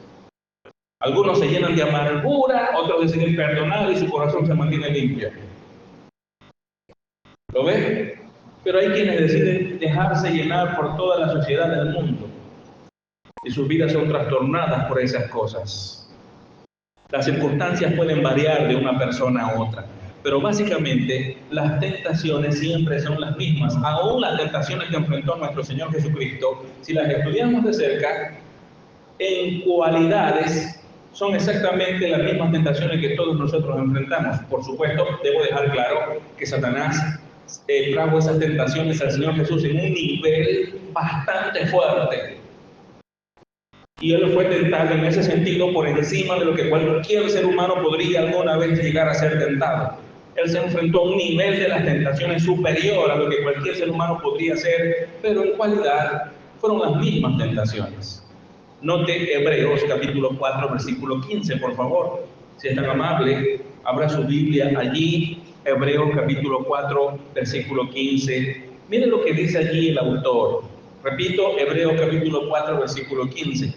Algunos se llenan de amargura, otros deciden perdonar y su corazón se mantiene limpio. ¿Lo ves? Pero hay quienes deciden dejarse llenar por toda la sociedad del mundo y sus vidas son trastornadas por esas cosas. Las circunstancias pueden variar de una persona a otra, pero básicamente las tentaciones siempre son las mismas. Aún las tentaciones que enfrentó nuestro Señor Jesucristo, si las estudiamos de cerca, en cualidades son exactamente las mismas tentaciones que todos nosotros enfrentamos. Por supuesto, debo dejar claro que Satanás trajo esas tentaciones al Señor Jesús en un nivel bastante fuerte. Y él fue tentado en ese sentido por encima de lo que cualquier ser humano podría alguna vez llegar a ser tentado. Él se enfrentó a un nivel de las tentaciones superior a lo que cualquier ser humano podría hacer, pero en cualidad fueron las mismas tentaciones. Note Hebreos capítulo 4, versículo 15, por favor. Si es tan amable, abra su Biblia allí, Hebreos capítulo 4, versículo 15. Miren lo que dice allí el autor. Repito, Hebreos capítulo 4, versículo 15.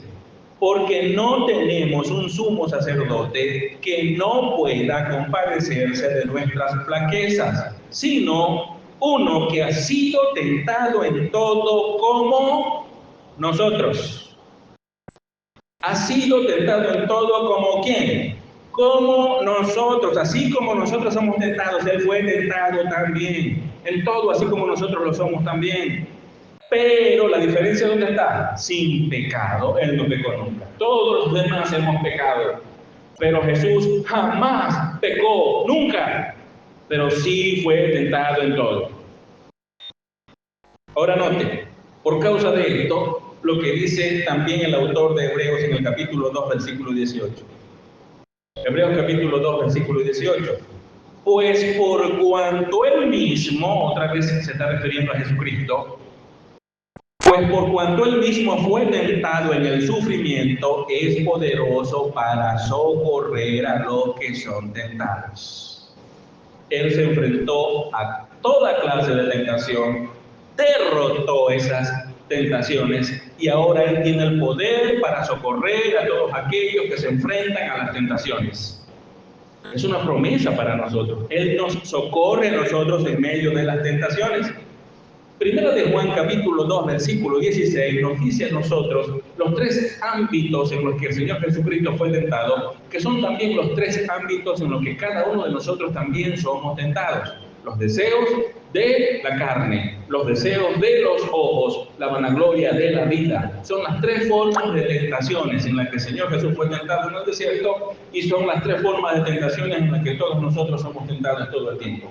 Porque no tenemos un sumo sacerdote que no pueda compadecerse de nuestras flaquezas, sino uno que ha sido tentado en todo como nosotros. Ha sido tentado en todo como ¿quién? Como nosotros. Así como nosotros somos tentados, Él fue tentado también. En todo, así como nosotros lo somos también. Pero la diferencia, ¿dónde está? Sin pecado, Él no pecó nunca. Todos los demás hemos pecado, pero Jesús jamás pecó, nunca. Pero sí fue tentado en todo. Ahora note, por causa de esto, lo que dice también el autor de Hebreos en el capítulo 2, versículo 18. Hebreos capítulo 2, versículo 18. Pues por cuanto Él mismo, otra vez se está refiriendo a Jesucristo, pues por cuanto Él mismo fue tentado en el sufrimiento, es poderoso para socorrer a los que son tentados. Él se enfrentó a toda clase de tentación, derrotó esas tentaciones y ahora Él tiene el poder para socorrer a todos aquellos que se enfrentan a las tentaciones. Es una promesa para nosotros. Él nos socorre a nosotros en medio de las tentaciones. Primero de Juan capítulo 2, versículo 16 nos dice a nosotros los tres ámbitos en los que el Señor Jesucristo fue tentado, que son también los tres ámbitos en los que cada uno de nosotros también somos tentados. Los deseos de la carne, los deseos de los ojos, la vanagloria de la vida. Son las tres formas de tentaciones en las que el Señor Jesús fue tentado en el desierto y son las tres formas de tentaciones en las que todos nosotros somos tentados todo el tiempo.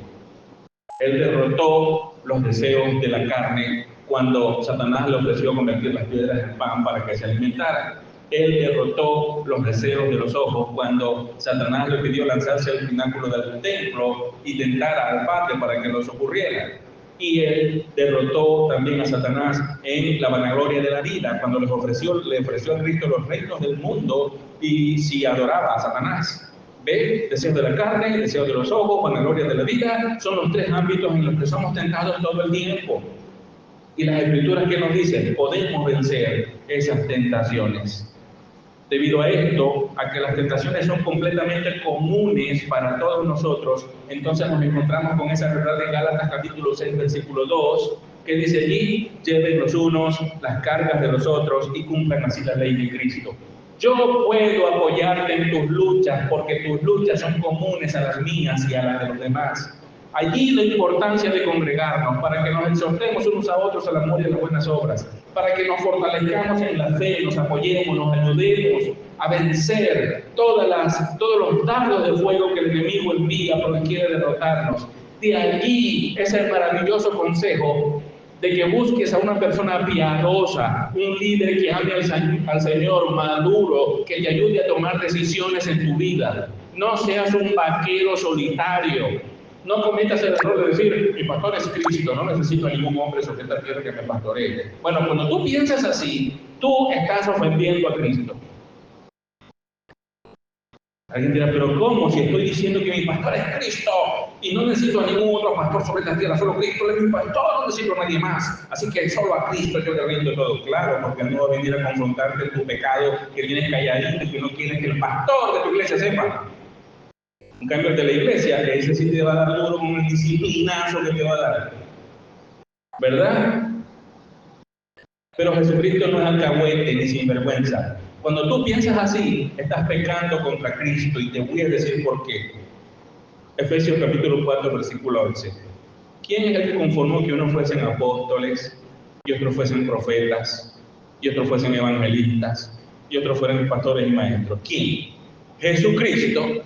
Él derrotó los deseos de la carne cuando Satanás le ofreció convertir las piedras en pan para que se alimentaran. Él derrotó los deseos de los ojos cuando Satanás le pidió lanzarse al pináculo del templo y tentar al Padre para que lo socorriera. Y él derrotó también a Satanás en la vanagloria de la vida cuando le ofreció a Cristo los reinos del mundo y si adoraba a Satanás. ¿Ve? Deseos de la carne, deseos de los ojos, vanagloria de la vida, son los tres ámbitos en los que somos tentados todo el tiempo. Y las escrituras que nos dicen, podemos vencer esas tentaciones. Debido a esto, a que las tentaciones son completamente comunes para todos nosotros, entonces nos encontramos con esa verdad de Gálatas capítulo 6, versículo 2, que dice allí, lleven los unos las cargas de los otros y cumplan así la ley de Cristo. Yo puedo apoyarte en tus luchas porque tus luchas son comunes a las mías y a las de los demás. Allí la importancia de congregarnos para que nos exhortemos unos a otros al amor y a las buenas obras, para que nos fortalezcamos en la fe, nos apoyemos, nos ayudemos a vencer todos los dardos de fuego que el enemigo envía porque quiere derrotarnos. De allí ese maravilloso consejo de que busques a una persona piadosa, un líder que ame al Señor, maduro, que te ayude a tomar decisiones en tu vida. No seas un vaquero solitario. No cometas el error de decir, mi pastor es Cristo, no necesito a ningún hombre sobre esta tierra que me pastoree. Bueno, cuando tú piensas así, tú estás ofendiendo a Cristo. Alguien dirá, pero ¿cómo? Si estoy diciendo que mi pastor es Cristo y no necesito a ningún otro pastor sobre esta tierra, solo Cristo es mi pastor, no necesito a nadie más. Así que solo a Cristo yo le rindo todo. Claro, porque no va a venir a confrontarte en tu pecado, que vienes calladito y que no quieres que el pastor de tu iglesia sepa. En cambio, el de la iglesia, ese sí te va a dar duro con el disciplinazo que te va a dar. ¿verdad? Pero Jesucristo no es alcahuete ni sinvergüenza. Cuando tú piensas así, estás pecando contra Cristo, y te voy a decir por qué. Efesios capítulo 4, versículo 11. ¿Quién es el que conformó que unos fuesen apóstoles, y otros fuesen profetas, y otros fuesen evangelistas, y otros fueran pastores y maestros? ¿Quién? Jesucristo.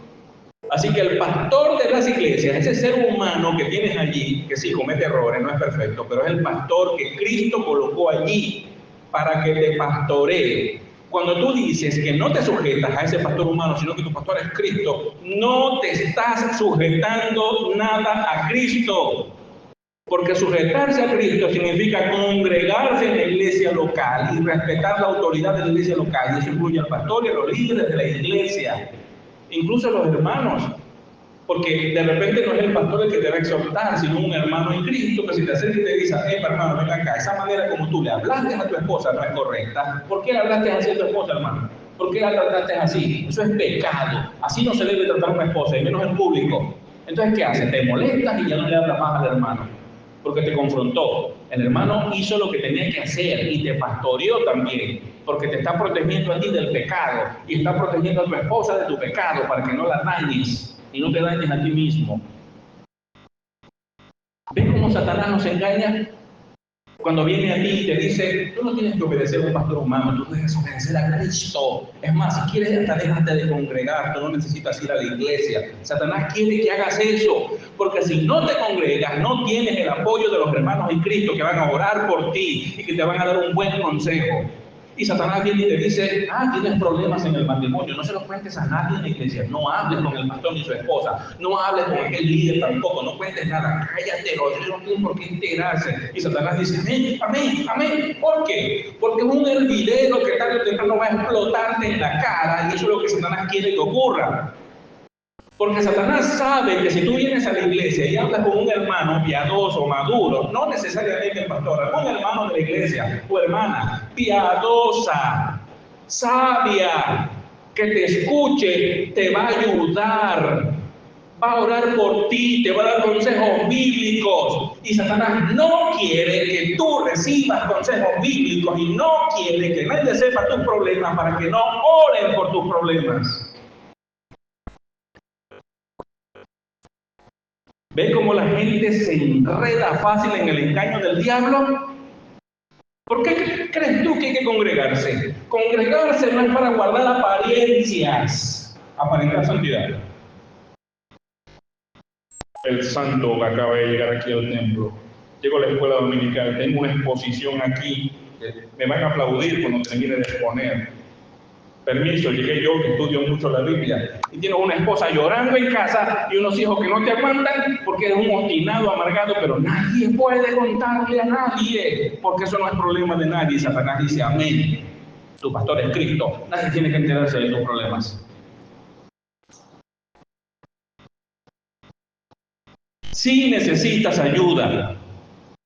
Así que el pastor de las iglesias, ese ser humano que tienes allí, que sí comete errores, no es perfecto, pero es el pastor que Cristo colocó allí para que te pastoree. Cuando tú dices que no te sujetas a ese pastor humano, sino que tu pastor es Cristo, no te estás sujetando nada a Cristo. Porque sujetarse a Cristo significa congregarse en la iglesia local y respetar la autoridad de la iglesia local. Y eso incluye al pastor y a los líderes de la iglesia, incluso a los hermanos. Porque de repente no es el pastor el que te va a exhortar, sino un hermano en Cristo que si te acerca y te dice: hermano, ven acá, esa manera como tú le hablaste a tu esposa no es correcta. ¿Por qué le hablaste así a tu esposa, hermano? ¿Por qué la trataste así? Eso es pecado. Así no se debe tratar a una esposa, y menos en público. Entonces, ¿qué haces? Te molestas y ya no le hablas más al hermano, porque te confrontó. El hermano hizo lo que tenía que hacer y te pastoreó también, porque te está protegiendo a ti del pecado y está protegiendo a tu esposa de tu pecado para que no la dañes y no te dañes a ti mismo. ¿Ves cómo Satanás nos engaña? Cuando viene a ti y te dice: tú no tienes que obedecer a un pastor humano, tú debes obedecer a Cristo. Es más, si quieres, hasta déjate de congregar, tú no necesitas ir a la iglesia. Satanás quiere que hagas eso, porque si no te congregas, no tienes el apoyo de los hermanos en Cristo que van a orar por ti y que te van a dar un buen consejo. Y Satanás viene y te dice: tienes problemas en el matrimonio, no se los cuentes a nadie en la iglesia, no hables con el pastor ni su esposa, no hables con aquel líder tampoco, no cuentes nada, cállate, no tienen por qué integrarse. Y Satanás dice: amén, amén, amén. ¿Por qué? Porque es un hervidero que tarde o temprano va a explotarte en la cara, y eso es lo que Satanás quiere que ocurra. Porque Satanás sabe que si tú vienes a la iglesia y hablas con un hermano piadoso, maduro, no necesariamente el pastor, un hermano de la iglesia, tu hermana, piadosa, sabia, que te escuche, te va a ayudar, va a orar por ti, te va a dar consejos bíblicos. Y Satanás no quiere que tú recibas consejos bíblicos y no quiere que nadie sepa tus problemas para que no oren por tus problemas. ¿Ves cómo la gente se enreda fácil en el engaño del diablo? ¿Por qué crees tú que hay que congregarse? Congregarse no es para guardar apariencias, aparentar santidad. El santo que acaba de llegar aquí al templo. Llego a la escuela dominical, tengo una exposición aquí, me van a aplaudir cuando termine de exponer. Permiso, llegué yo que estudio mucho la Biblia, y tienes una esposa llorando en casa y unos hijos que no te aguantan porque eres un obstinado, amargado, pero nadie puede contarle a nadie, porque eso no es problema de nadie. Satanás dice: amén, tu pastor es Cristo, nadie tiene que enterarse de tus problemas. Si necesitas ayuda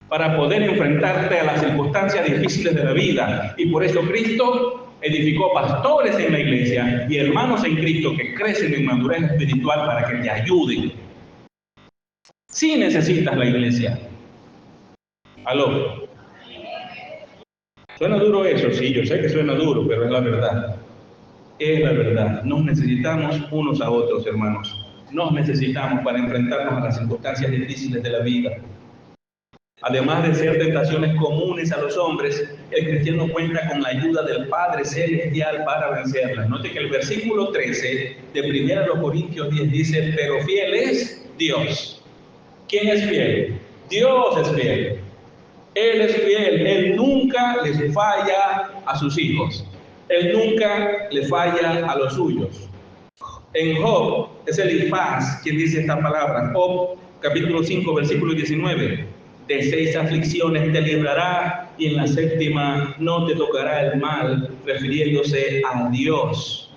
para poder enfrentarte a las circunstancias difíciles de la vida, y por eso Cristo edificó pastores en la iglesia y hermanos en Cristo que crecen en madurez espiritual para que te ayuden. Si necesitas la iglesia. ¿Aló? ¿Suena duro eso? Sí, yo sé que suena duro, pero es la verdad. Es la verdad. Nos necesitamos unos a otros, hermanos. Nos necesitamos para enfrentarnos a las circunstancias difíciles de la vida. Además de ser tentaciones comunes a los hombres, el cristiano cuenta con la ayuda del Padre Celestial para vencerlas. Note que el versículo 13 de 1 Corintios 10 dice: pero fiel es Dios. ¿Quién es fiel? Dios es fiel. Él es fiel. Él nunca les falla a sus hijos. Él nunca le falla a los suyos. En Job, es Elifaz quien dice esta palabra. Job, capítulo 5, versículo 19. De 6 aflicciones te librará, y en la 7ª no te tocará el mal, refiriéndose a Dios.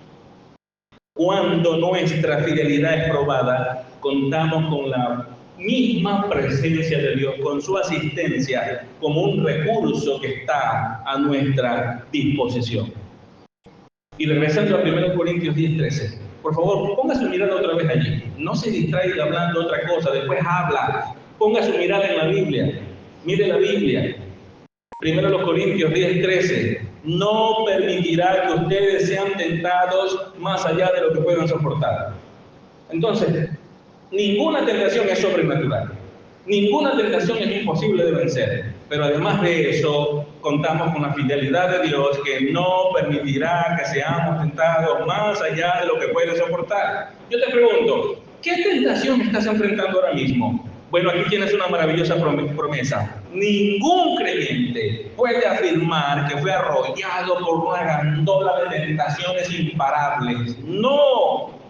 Cuando nuestra fidelidad es probada, contamos con la misma presencia de Dios, con su asistencia, como un recurso que está a nuestra disposición. Y regresando a 1 Corintios 10:13, por favor, ponga su mirada otra vez allí. No se distraiga hablando otra cosa, después habla. Ponga su mirada en la Biblia. Mire la Biblia. Primero los Corintios 10:13. No permitirá que ustedes sean tentados más allá de lo que puedan soportar. Entonces, ninguna tentación es sobrenatural. Ninguna tentación es imposible de vencer. Pero además de eso, contamos con la fidelidad de Dios que no permitirá que seamos tentados más allá de lo que pueden soportar. Yo te pregunto, ¿qué tentación estás enfrentando ahora mismo? Bueno, aquí tienes una maravillosa promesa. Ningún creyente puede afirmar que fue arrollado por una gandola de tentaciones imparables. No.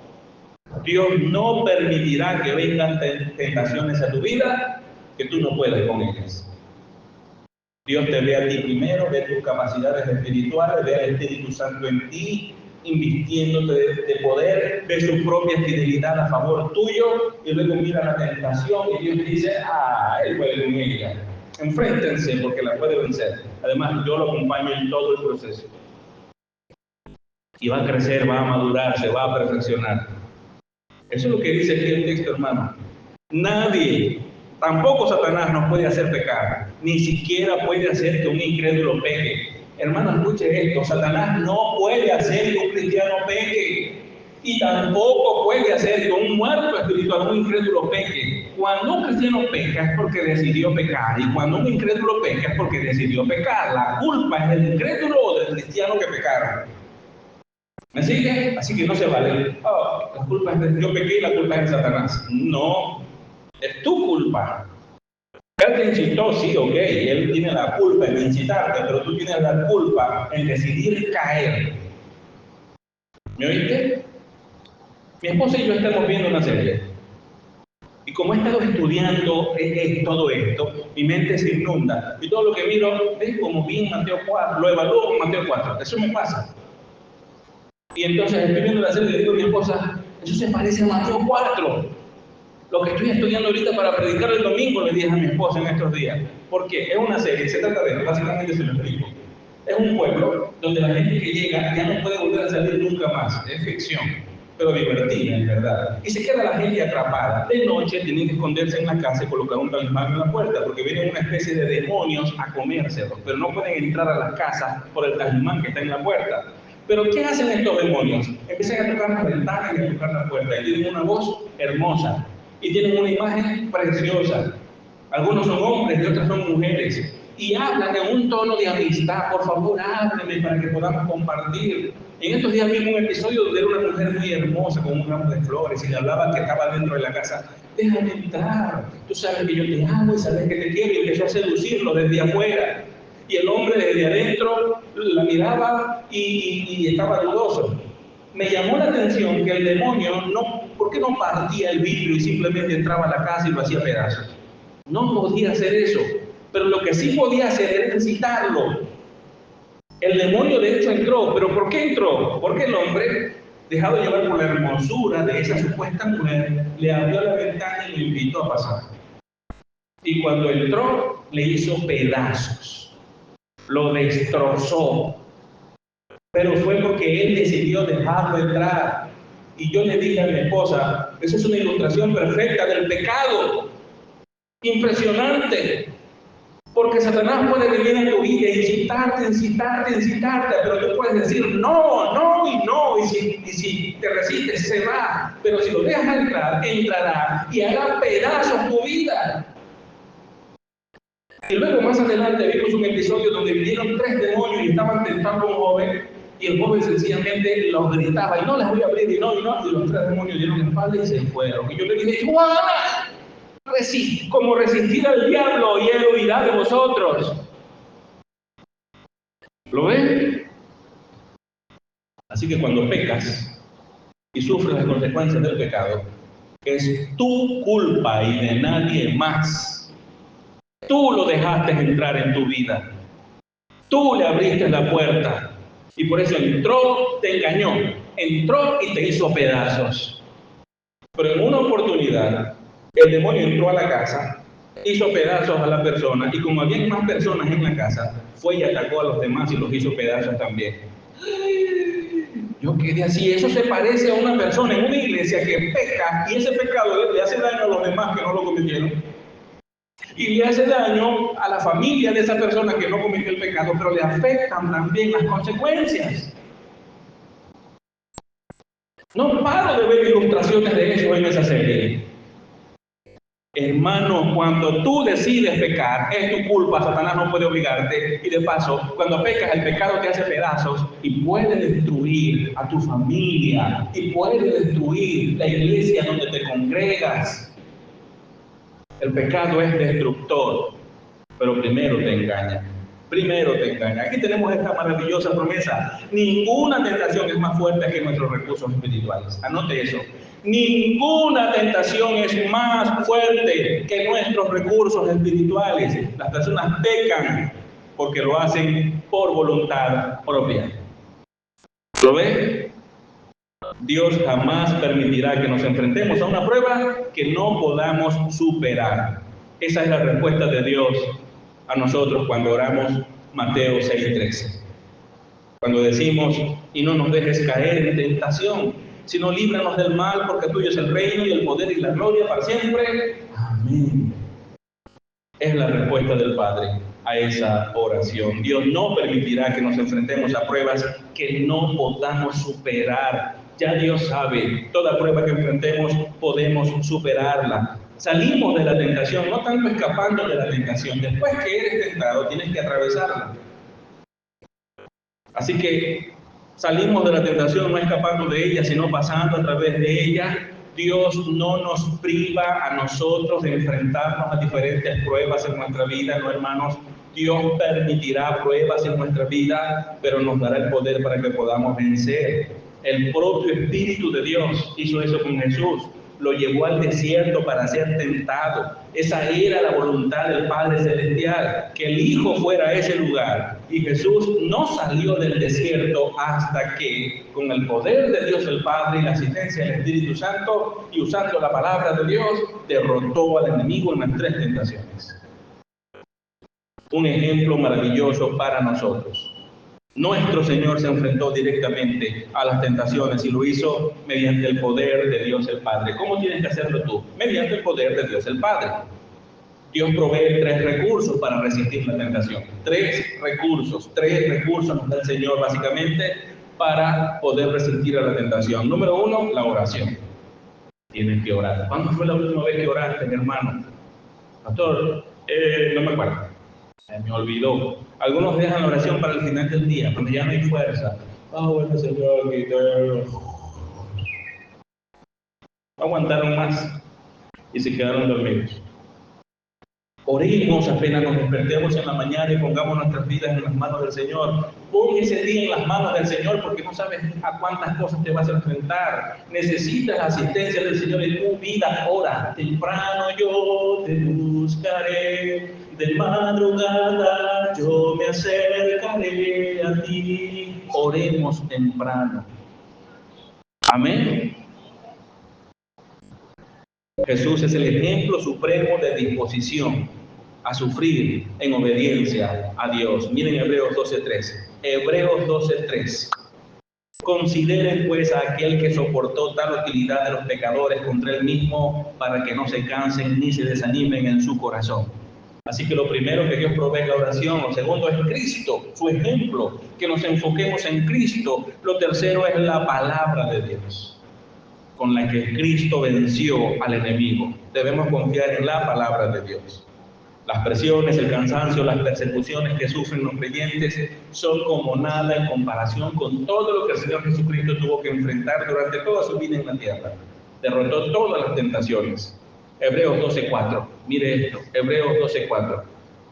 Dios no permitirá que vengan tentaciones a tu vida que tú no puedas con ellas. Dios te ve a ti primero, ve tus capacidades espirituales, ve al Espíritu Santo en ti, invirtiéndote de poder, ve su propia fidelidad a favor tuyo, y luego mira la tentación y Dios dice, Él puede con ella. Enfréntense porque la puede vencer. Además, yo lo acompaño en todo el proceso. Y va a crecer, va a madurar, se va a perfeccionar. Eso es lo que dice aquí el texto, hermano. Nadie, tampoco Satanás, nos puede hacer pecar, ni siquiera puede hacer que un incrédulo peque. Hermano, escuche esto, Satanás no puede hacer que un cristiano peque, y tampoco puede hacer que un muerto espiritual, un incrédulo peque. Cuando un cristiano peca es porque decidió pecar, y cuando un incrédulo peca es porque decidió pecar. La culpa es del incrédulo o del cristiano que pecaron. ¿Me sigue? Así que no se vale. La culpa es de yo pequé y la culpa es de Satanás. No, es tu culpa. Él te incitó, sí, ok, él tiene la culpa en incitarte, pero tú tienes la culpa en decidir caer. ¿Me oíste? Mi esposa y yo estamos viendo una serie. Y como he estado estudiando todo esto, mi mente se inunda. Y todo lo que miro es como vi en Mateo 4, lo evalúo con Mateo 4. Eso me pasa. Y entonces estoy viendo la serie y le digo a mi esposa, eso se parece a Mateo 4. Lo que estoy estudiando ahorita para predicar el domingo, le dije a mi esposa en estos días. Porque es una serie, se trata de, básicamente se lo explico. Es un pueblo donde la gente que llega ya no puede volver a salir nunca más. Es ficción, pero divertida, en verdad. Y se queda la gente atrapada. De noche tienen que esconderse en la casa y colocar un talismán en la puerta, porque vienen una especie de demonios a comérselos, pero no pueden entrar a las casas por el talismán que está en la puerta. Pero ¿qué hacen estos demonios? Empiezan a tocar las ventanas y a tocar la puerta. Y tienen una voz hermosa. Y tienen una imagen preciosa. Algunos son hombres y otras son mujeres. Y hablan en un tono de amistad. Por favor, hábleme para que podamos compartir. En estos días vimos un episodio donde era una mujer muy hermosa con un ramo de flores y le hablaba que estaba dentro de la casa. Déjame entrar. Tú sabes que yo te amo y sabes que te quiero. Y empezó a seducirlo desde afuera. Y el hombre desde adentro la miraba y estaba dudoso. Me llamó la atención que el demonio, ¿por qué no partía el vidrio y simplemente entraba a la casa y lo hacía pedazos? No podía hacer eso, pero lo que sí podía hacer era incitarlo. El demonio de hecho entró, pero ¿por qué entró? Porque el hombre, dejado llevar por la hermosura de esa supuesta mujer, le abrió la ventana y lo invitó a pasar. Y cuando entró, le hizo pedazos. Lo destrozó, pero fue porque él decidió dejarlo entrar. Y yo le dije a mi esposa, eso es una ilustración perfecta del pecado, impresionante, porque Satanás puede venir a tu vida e incitarte, pero tú puedes decir no, no y no, y si te resistes se va, pero si lo dejas entrar, entrará y hará pedazos tu vida. Y luego más adelante vimos un episodio donde vinieron 3 demonios y estaban tentando a un joven, y el joven sencillamente los gritaba, y no les voy a abrir, y los 3 demonios dieron la espalda y se fueron. Y yo le dije, Juana, como resistir al diablo y él huirá de vosotros. ¿Lo ven? Así que cuando pecas y sufres las consecuencias del pecado, es tu culpa y de nadie más. Tú lo dejaste entrar en tu vida. Tú le abriste la puerta. Y por eso entró, te engañó. Entró y te hizo pedazos. Pero en una oportunidad, el demonio entró a la casa, hizo pedazos a la persona. Y como había más personas en la casa, fue y atacó a los demás y los hizo pedazos también. Yo quedé así. Eso se parece a una persona en una iglesia que peca y ese pecado le hace daño a los demás que no lo cometieron. y le hace daño a la familia de esa persona que no cometió el pecado, pero le afectan también las consecuencias. No paro de ver ilustraciones de eso en esa serie. Hermano, cuando tú decides pecar, es tu culpa, Satanás no puede obligarte. Y de paso, cuando pecas, el pecado te hace pedazos y puede destruir a tu familia, y puede destruir la iglesia donde te congregas. El pecado es destructor, pero primero te engaña. Primero te engaña. Aquí tenemos esta maravillosa promesa. Ninguna tentación es más fuerte que nuestros recursos espirituales. Anote eso. Ninguna tentación es más fuerte que nuestros recursos espirituales. Las personas pecan porque lo hacen por voluntad propia. ¿Lo ves? Dios jamás permitirá que nos enfrentemos a una prueba que no podamos superar. Esa es la respuesta de Dios a nosotros cuando oramos Mateo 6:13. Cuando decimos, y no nos dejes caer en tentación, sino líbranos del mal, porque tuyo es el reino y el poder y la gloria para siempre. Amén. Es la respuesta del Padre a esa oración. Dios no permitirá que nos enfrentemos a pruebas que no podamos superar. Ya Dios sabe, toda prueba que enfrentemos podemos superarla. Salimos de la tentación, no tanto escapando de la tentación. Después que eres tentado, tienes que atravesarla. Así que salimos de la tentación no escapando de ella, sino pasando a través de ella. Dios no nos priva a nosotros de enfrentarnos a diferentes pruebas en nuestra vida, no, hermanos. Dios permitirá pruebas en nuestra vida, pero nos dará el poder para que podamos vencer. El propio Espíritu de Dios hizo eso con Jesús. Lo llevó al desierto para ser tentado. Esa era la voluntad del Padre Celestial, que el Hijo fuera a ese lugar. Y Jesús no salió del desierto hasta que, con el poder de Dios el Padre y la asistencia del Espíritu Santo, y usando la palabra de Dios, derrotó al enemigo en las 3 tentaciones. Un ejemplo maravilloso para nosotros. Nuestro Señor se enfrentó directamente a las tentaciones y lo hizo mediante el poder de Dios el Padre. ¿Cómo tienes que hacerlo tú? Mediante el poder de Dios el Padre. Dios provee 3 recursos para resistir la tentación. 3 recursos nos da el Señor básicamente para poder resistir a la tentación. Número 1, la oración. Tienes que orar. ¿Cuándo fue la última vez que oraste, mi hermano? Pastor, no me acuerdo. Me olvidó. Algunos dejan la oración para el final del día, cuando ya no hay fuerza. Bueno, Señor, no aguantaron más y se quedaron dormidos. Oremos apenas nos despertemos en la mañana y pongamos nuestras vidas en las manos del Señor. Pon ese día en las manos del Señor porque no sabes a cuántas cosas te vas a enfrentar. Necesitas la asistencia del Señor en tu vida. Ora, temprano yo te buscaré, de madrugada yo me acercaré a ti. Oremos temprano. Amén. Jesús es el ejemplo supremo de disposición a sufrir en obediencia a Dios. Miren Hebreos 12:3. Hebreos 12:3. Consideren pues a aquel que soportó tal hostilidad de los pecadores contra él mismo para que no se cansen ni se desanimen en su corazón. Así que lo primero que Dios provee es la oración. Lo segundo es Cristo, su ejemplo, que nos enfoquemos en Cristo. Lo tercero es la palabra de Dios, con la que Cristo venció al enemigo. Debemos confiar en la palabra de Dios. Las presiones, el cansancio, las persecuciones que sufren los creyentes son como nada en comparación con todo lo que el Señor Jesucristo tuvo que enfrentar durante toda su vida en la tierra. Derrotó todas las tentaciones. Hebreos 12:4. Mire esto, Hebreos 12:4.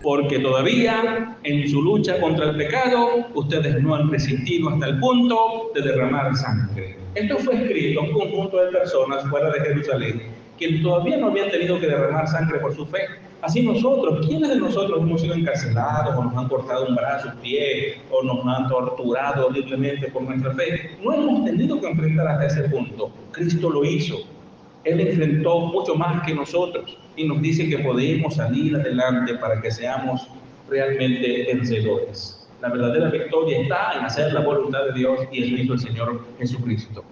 Porque todavía en su lucha contra el pecado, ustedes no han resistido hasta el punto de derramar sangre. Esto fue escrito a un conjunto de personas fuera de Jerusalén que todavía no habían tenido que derramar sangre por su fe. Así nosotros, ¿quiénes de nosotros hemos sido encarcelados o nos han cortado un brazo, un pie o nos han torturado horriblemente por nuestra fe? No hemos tenido que enfrentar hasta ese punto. Cristo lo hizo. Él enfrentó mucho más que nosotros y nos dice que podemos salir adelante para que seamos realmente vencedores. La verdadera victoria está en hacer la voluntad de Dios y eso hizo el Señor Jesucristo.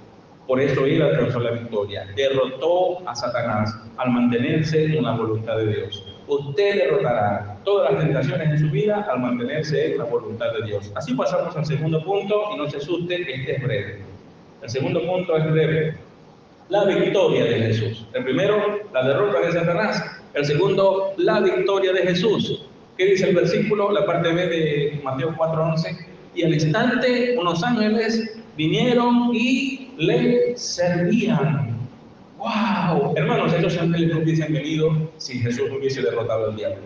Por eso Él alcanzó la victoria. Derrotó a Satanás al mantenerse en la voluntad de Dios. Usted derrotará todas las tentaciones en su vida al mantenerse en la voluntad de Dios. Así pasamos al segundo punto, y no se asuste, este es breve. El segundo punto es breve. La victoria de Jesús. El primero, la derrota de Satanás. El segundo, la victoria de Jesús. ¿Qué dice el versículo? La parte B de Mateo 4:11. Y al instante unos ángeles vinieron y le servían. ¡Wow! Hermanos, esos ángeles no hubiesen venido si Jesús no hubiese derrotado al diablo.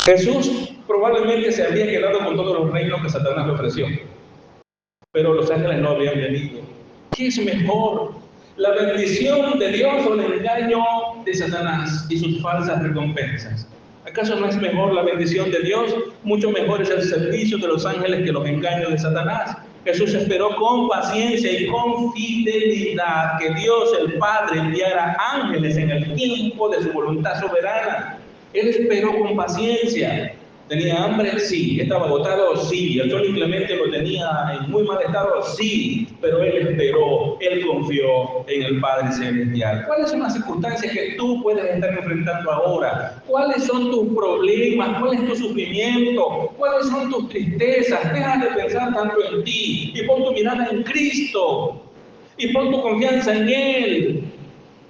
Jesús probablemente se habría quedado con todos los reinos que Satanás le ofreció, pero los ángeles no habrían venido. ¿Qué es mejor? ¿La bendición de Dios o el engaño de Satanás y sus falsas recompensas? ¿Acaso no es mejor la bendición de Dios? Mucho mejor es el servicio de los ángeles que los engaños de Satanás. Jesús esperó con paciencia y con fidelidad que Dios el Padre enviara ángeles en el tiempo de su voluntad soberana. Él esperó con paciencia. ¿Tenía hambre? Sí. ¿Estaba agotado? Sí. ¿El sol inclemente lo tenía en muy mal estado? Sí. Pero él esperó, él confió en el Padre Celestial. ¿Cuáles son las circunstancias que tú puedes estar enfrentando ahora? ¿Cuáles son tus problemas? ¿Cuál es tu sufrimiento? ¿Cuáles son tus tristezas? Deja de pensar tanto en ti y pon tu mirada en Cristo y pon tu confianza en Él.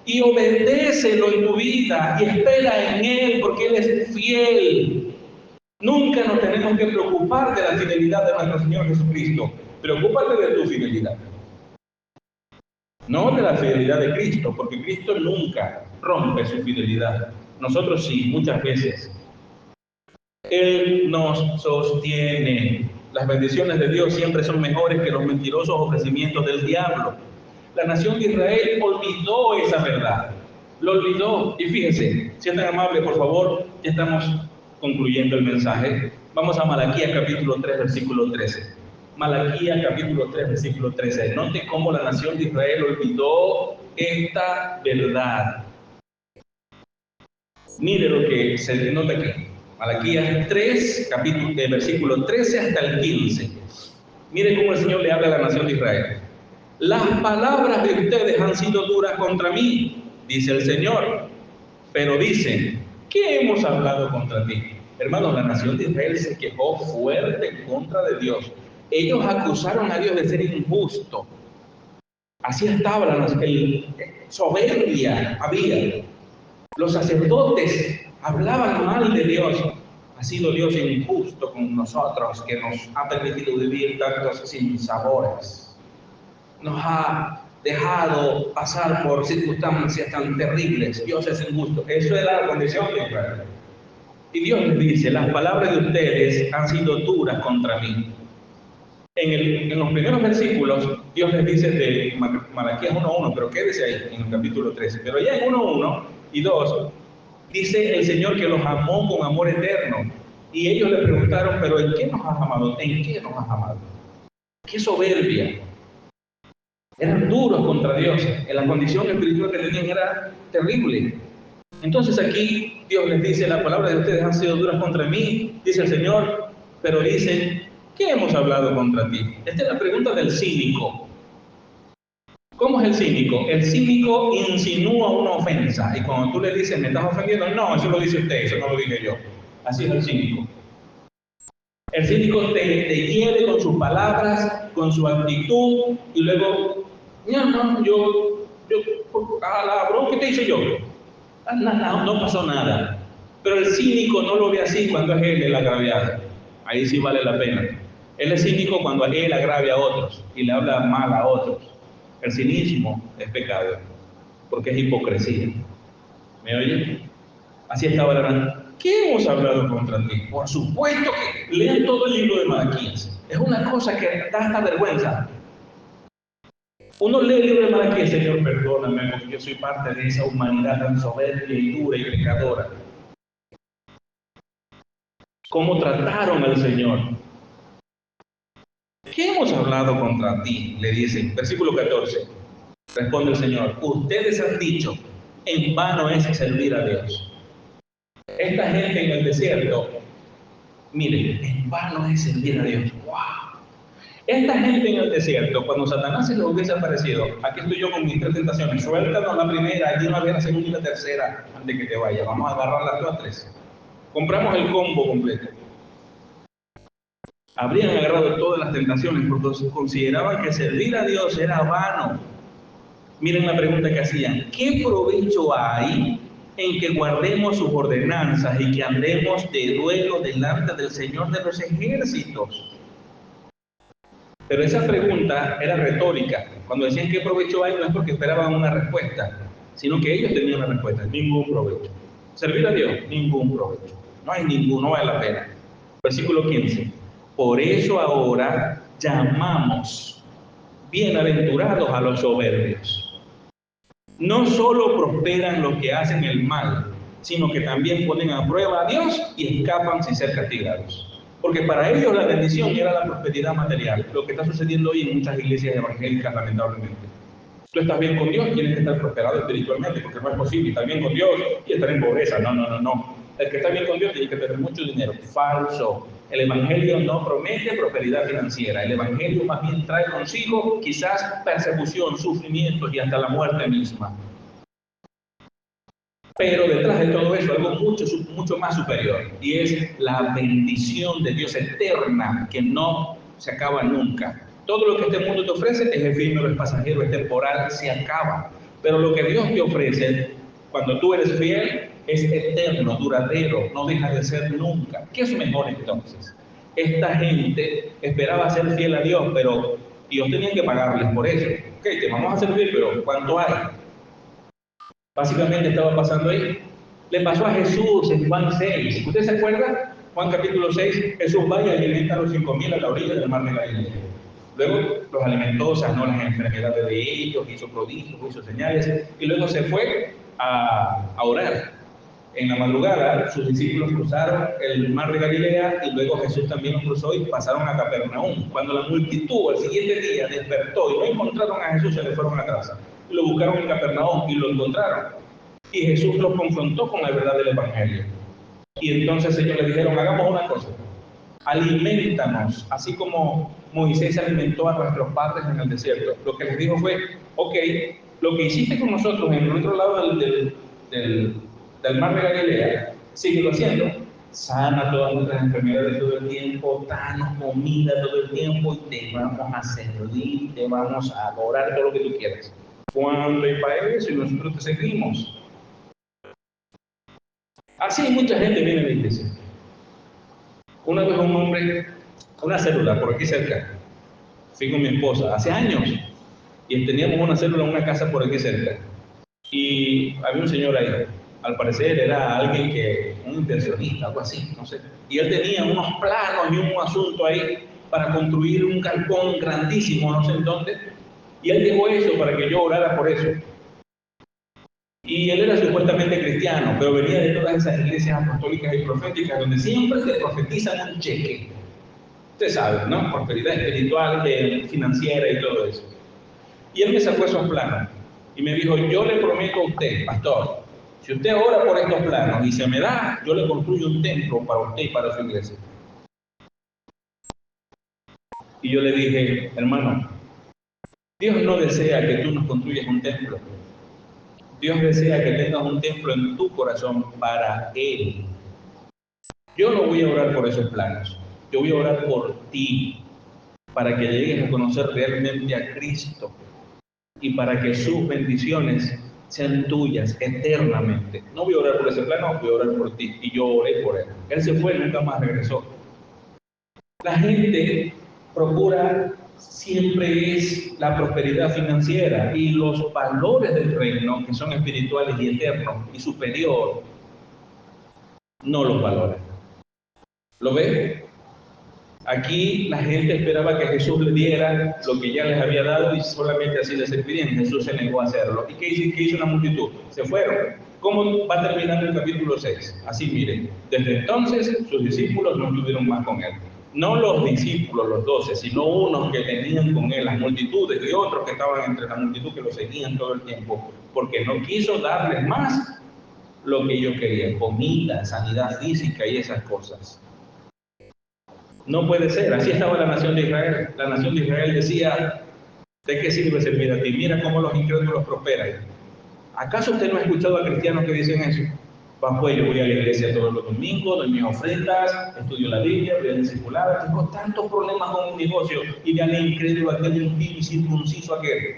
Y obedécelo en tu vida y espera en Él porque Él es fiel. Nunca nos tenemos que preocupar de la fidelidad de nuestro Señor Jesucristo. Preocúpate de tu fidelidad. No de la fidelidad de Cristo, porque Cristo nunca rompe su fidelidad. Nosotros sí, muchas veces. Él nos sostiene. Las bendiciones de Dios siempre son mejores que los mentirosos ofrecimientos del diablo. La nación de Israel olvidó esa verdad. Lo olvidó. Y fíjense, si es tan amable, por favor, ya estamos concluyendo el mensaje. Vamos a Malaquías capítulo 3, versículo 13. Malaquías capítulo 3, versículo 13. Note cómo la nación de Israel olvidó esta verdad. Mire lo que se nota aquí. Malaquías 3, versículo 13 hasta el 15. Mire cómo el Señor le habla a la nación de Israel. Las palabras de ustedes han sido duras contra mí, dice el Señor. Pero dicen, ¿qué hemos hablado contra ti? Hermanos, la nación de Israel se quejó fuerte en contra de Dios. Ellos acusaron a Dios de ser injusto. Así estaba la soberbia había. Los sacerdotes hablaban mal de Dios. Ha sido Dios injusto con nosotros, que nos ha permitido vivir tantos sinsabores. Nos ha dejado pasar por circunstancias tan terribles. Dios es injusto. Eso era la condición de Israel. Y Dios les dice, las palabras de ustedes han sido duras contra mí. En los primeros versículos, Dios les dice de Malaquías 1:1, pero quédese ahí, en el capítulo 13. Pero ya en 1:1 y 2, dice el Señor que los amó con amor eterno. Y ellos le preguntaron, ¿pero en qué nos has amado? ¿En qué nos has amado? ¡Qué soberbia! Eran duros contra Dios. En la condición espiritual que tenían era terrible. Entonces aquí Dios les dice, las palabras de ustedes han sido duras contra mí, dice el Señor, pero dicen, ¿qué hemos hablado contra ti? Esta es la pregunta del cínico. ¿Cómo es el cínico? El cínico insinúa una ofensa y cuando tú le dices, ¿me estás ofendiendo? No, eso lo dice usted, eso no lo dije yo. Así es el cínico. El cínico te hiere con sus palabras, con su actitud y luego, yo, a la bronca, ¿qué te hice yo? No pasó nada. Pero el cínico no lo ve así cuando es él el agraviado. Ahí sí vale la pena. Él es cínico cuando él agravia a otros y le habla mal a otros. El cinismo es pecado, porque es hipocresía. ¿Me oye? Así estaba la... ¿Qué hemos hablado contra ti? Por supuesto que lean todo el libro de Malaquías. Es una cosa que da hasta vergüenza. Uno lee el libro de Malaquías, Señor, perdóname, porque yo soy parte de esa humanidad tan soberbia y dura y pecadora. ¿Cómo trataron al Señor? ¿Qué hemos hablado contra ti? Le dice, versículo 14. Responde el Señor, ustedes han dicho, en vano es servir a Dios. Esta gente en el desierto, miren, en vano es servir a Dios. ¡Wow! Esta gente en el desierto, cuando Satanás se les hubiese aparecido, aquí estoy yo con mis 3 tentaciones, suéltanos la primera, allí no había la segunda y la tercera, antes que te vaya, vamos a agarrar las 2 a 3. Compramos el combo completo. Habrían agarrado todas las tentaciones porque consideraban que servir a Dios era vano. Miren la pregunta que hacían: ¿qué provecho hay en que guardemos sus ordenanzas y que andemos de duelo delante del Señor de los ejércitos? Pero esa pregunta era retórica. Cuando decían qué provecho hay, no es porque esperaban una respuesta, sino que ellos tenían una respuesta: ningún provecho. Servir a Dios, ningún provecho. No hay ninguno, no vale la pena. Versículo 15. Por eso ahora llamamos bienaventurados a los soberbios. No solo prosperan los que hacen el mal, sino que también ponen a prueba a Dios y escapan sin ser castigados. Porque para ellos la bendición era la prosperidad material, lo que está sucediendo hoy en muchas iglesias evangélicas, lamentablemente. Tú estás bien con Dios, tienes que estar prosperado espiritualmente, porque no es posible estar bien con Dios y estar en pobreza. No. El que está bien con Dios tiene que tener mucho dinero. Falso. El Evangelio no promete prosperidad financiera. El Evangelio más bien trae consigo quizás persecución, sufrimientos y hasta la muerte misma. Pero detrás de todo eso, algo mucho más superior, y es la bendición de Dios eterna que no se acaba nunca. Todo lo que este mundo te ofrece es efímero, es pasajero, es temporal, se acaba. Pero lo que Dios te ofrece, cuando tú eres fiel, es eterno, duradero, no deja de ser nunca. ¿Qué es mejor entonces? Esta gente esperaba ser fiel a Dios, pero Dios tenía que pagarles por eso. Ok, te vamos a servir, pero ¿cuánto hay? Básicamente estaba pasando ahí. Le pasó a Jesús en Juan 6. ¿Usted se acuerda? Juan capítulo 6, Jesús va y alimenta a los 5.000 a la orilla del mar de Galilea. Luego los alimentó, sanó las enfermedades de ellos, hizo prodigios, hizo señales, y luego se fue a orar. En la madrugada, sus discípulos cruzaron el mar de Galilea y luego Jesús también los cruzó y pasaron a Capernaum. Cuando la multitud al siguiente día despertó y no encontraron a Jesús, se le fueron a casa. Lo buscaron en Capernaum y lo encontraron. Y Jesús los confrontó con la verdad del Evangelio. Y entonces ellos le dijeron: hagamos una cosa, alimentanos, así como Moisés alimentó a nuestros padres en el desierto. Lo que les dijo fue: ok, lo que hiciste con nosotros en el otro lado del mar de Galilea, síguelo haciendo. Sana todas nuestras enfermedades todo el tiempo, danos comida todo el tiempo y te vamos a servir, te vamos a adorar, todo lo que tú quieras. ¿Cuándo hay para eso? Y nosotros te seguimos. Así mucha gente viene a la iglesia. Una vez un hombre, una célula por aquí cerca, fui con mi esposa hace años y teníamos una célula en una casa por aquí cerca y había un señor ahí. Al parecer era alguien un inversionista, algo así, no sé. Y él tenía unos planos y un asunto ahí para construir un galpón grandísimo, no sé en dónde. Y él dejó eso para que yo orara por eso. Y él era supuestamente cristiano, pero venía de todas esas iglesias apostólicas y proféticas donde siempre te profetizan un cheque. Usted sabe, ¿no? Prosperidad espiritual, financiera y todo eso. Y él me sacó esos planos y me dijo: yo le prometo a usted, pastor, si usted ora por estos planos y se me da, yo le construyo un templo para usted y para su iglesia. Y yo le dije: hermano, Dios no desea que tú nos construyas un templo. Dios desea que tengas un templo en tu corazón para Él. Yo no voy a orar por esos planos. Yo voy a orar por ti, para que llegues a conocer realmente a Cristo y para que sus bendiciones sean tuyas eternamente. No voy a orar por ese plano, voy a orar por ti. Y yo oré por él. Él se fue y nunca más regresó. La gente procura siempre es la prosperidad financiera y los valores del reino, que son espirituales y eternos y superior, no los valora. ¿Lo ves? Aquí la gente esperaba que Jesús le diera lo que ya les había dado y solamente así les servirían. Jesús se negó a hacerlo. ¿Y qué hizo la multitud? Se fueron. ¿Cómo va terminando el capítulo 6? Así miren, desde entonces sus discípulos no estuvieron más con él. No los discípulos, los 12, sino unos que tenían con él, las multitudes y otros que estaban entre la multitud que lo seguían todo el tiempo, porque no quiso darles más lo que ellos querían: comida, sanidad física y esas cosas. No puede ser. Así estaba la nación de Israel. La nación de Israel decía, ¿de qué sirve servir a ti? Mira cómo los incrédulos prosperan. ¿Acaso usted no ha escuchado a cristianos que dicen eso? Pues yo voy a la iglesia todos los domingos, doy mis ofrendas, estudio la Biblia, voy a discipular, tengo tantos problemas con un negocio y gane incrédulo aquel, impío y circunciso aquel.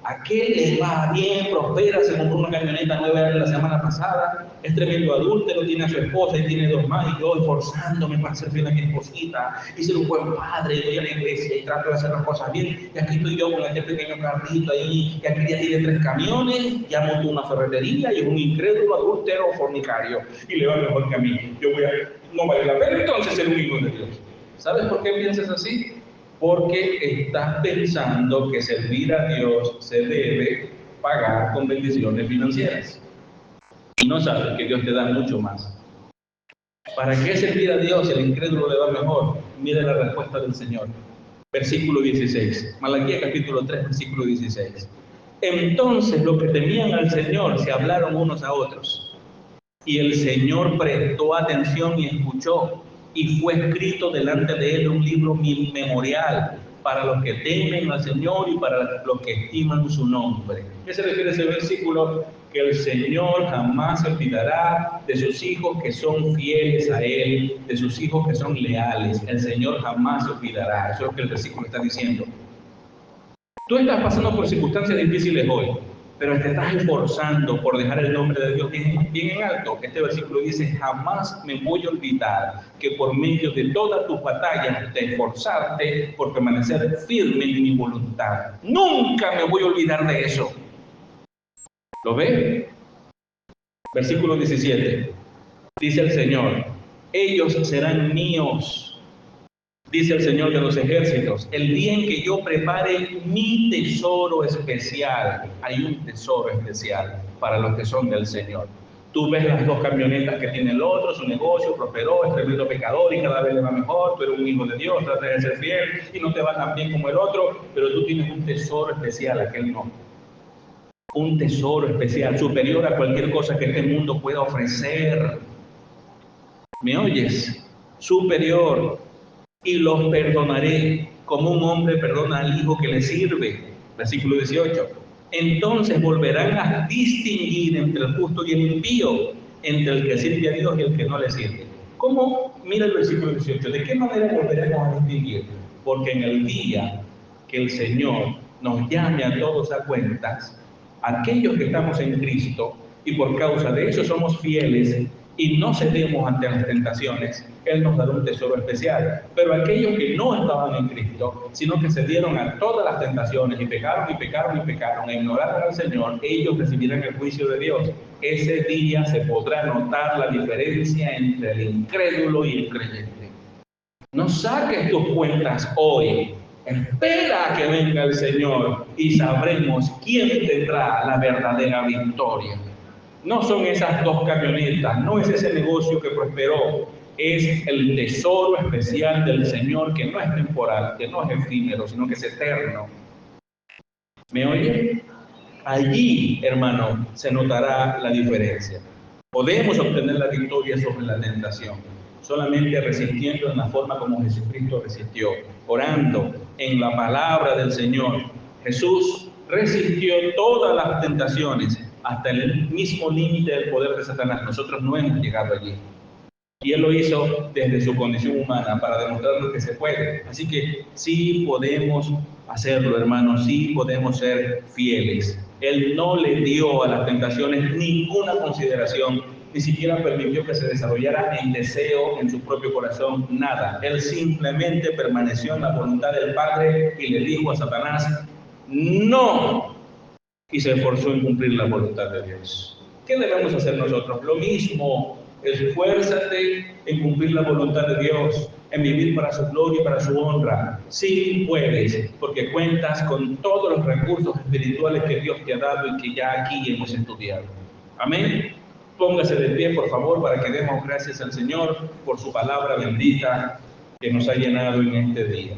Aquel le va bien, prospera, se compró una camioneta nueva la semana pasada, es tremendo adúltero, tiene a su esposa y tiene 2 más, y yo esforzándome para ser fiel a mi esposita y ser un buen padre, y voy a la iglesia y trato de hacer las cosas bien, y aquí estoy yo con este pequeño carrito ahí, y aquí ya tiene 3 camiones, ya montó una ferretería y es un incrédulo, adúltero, fornicario, y le va mejor que a mí. No vale la pena entonces ser un hijo de Dios. ¿Sabes por qué piensas así? Porque estás pensando que servir a Dios se debe pagar con bendiciones financieras. Y no sabes que Dios te da mucho más. ¿Para qué servir a Dios si el incrédulo le va mejor? Mire la respuesta del Señor. Versículo 16. Malaquías capítulo 3, versículo 16. Entonces los que temían al Señor se hablaron unos a otros. Y el Señor prestó atención y escuchó. Y fue escrito delante de él un libro memorial para los que temen al Señor y para los que estiman su nombre. ¿Qué se refiere a ese versículo? Que el Señor jamás se olvidará de sus hijos que son fieles a Él, de sus hijos que son leales. El Señor jamás se olvidará. Eso es lo que el versículo está diciendo. Tú estás pasando por circunstancias difíciles hoy, pero te estás esforzando por dejar el nombre de Dios bien en alto. Este versículo dice, jamás me voy a olvidar que por medio de todas tus batallas te esforzaste por permanecer firme en mi voluntad. Nunca me voy a olvidar de eso. ¿Lo ves? Versículo 17. Dice el Señor, ellos serán míos. Dice el Señor de los ejércitos, el día en que yo prepare mi tesoro especial. Hay un tesoro especial para los que son del Señor. Tú ves las 2 camionetas que tiene el otro, su negocio prosperó, es tremendo pecador y cada vez le va mejor, tú eres un hijo de Dios, tratas de ser fiel y no te va tan bien como el otro, pero tú tienes un tesoro especial, aquel no. Un tesoro especial, superior a cualquier cosa que este mundo pueda ofrecer. ¿Me oyes? Superior. Y los perdonaré como un hombre perdona al hijo que le sirve. Versículo 18. Entonces volverán a distinguir entre el justo y el impío, entre el que sirve a Dios y el que no le sirve. ¿Cómo? Mira el versículo 18. ¿De qué manera volveremos a distinguir? Porque en el día que el Señor nos llame a todos a cuentas, aquellos que estamos en Cristo y por causa de eso somos fieles y no cedemos ante las tentaciones, Él nos dará un tesoro especial. Pero aquellos que no estaban en Cristo, sino que cedieron a todas las tentaciones y pecaron y pecaron y pecaron e ignoraron al Señor, ellos recibirán el juicio de Dios. Ese día se podrá notar la diferencia entre el incrédulo y el creyente. No saques tus cuentas hoy. Espera a que venga el Señor y sabremos quién tendrá la verdadera victoria. No son esas 2 camionetas, no es ese negocio que prosperó, es el tesoro especial del Señor que no es temporal, que no es efímero, sino que es eterno. ¿Me oye? Allí, hermano, se notará la diferencia. Podemos obtener la victoria sobre la tentación, solamente resistiendo en la forma como Jesucristo resistió, orando en la palabra del Señor. Jesús resistió todas las tentaciones hasta el mismo límite del poder de Satanás. Nosotros no hemos llegado allí. Y Él lo hizo desde su condición humana para demostrarnos que se puede. Así que sí podemos hacerlo, hermanos, sí podemos ser fieles. Él no le dio a las tentaciones ninguna consideración, ni siquiera permitió que se desarrollara en deseo en su propio corazón, nada. Él simplemente permaneció en la voluntad del Padre y le dijo a Satanás, no, y se esforzó en cumplir la voluntad de Dios. ¿Qué debemos hacer nosotros? Lo mismo, esfuérzate en cumplir la voluntad de Dios, en vivir para su gloria y para su honra. Sí puedes, porque cuentas con todos los recursos espirituales que Dios te ha dado y que ya aquí hemos estudiado. Amén. Póngase de pie, por favor, para que demos gracias al Señor por su palabra bendita que nos ha llenado en este día.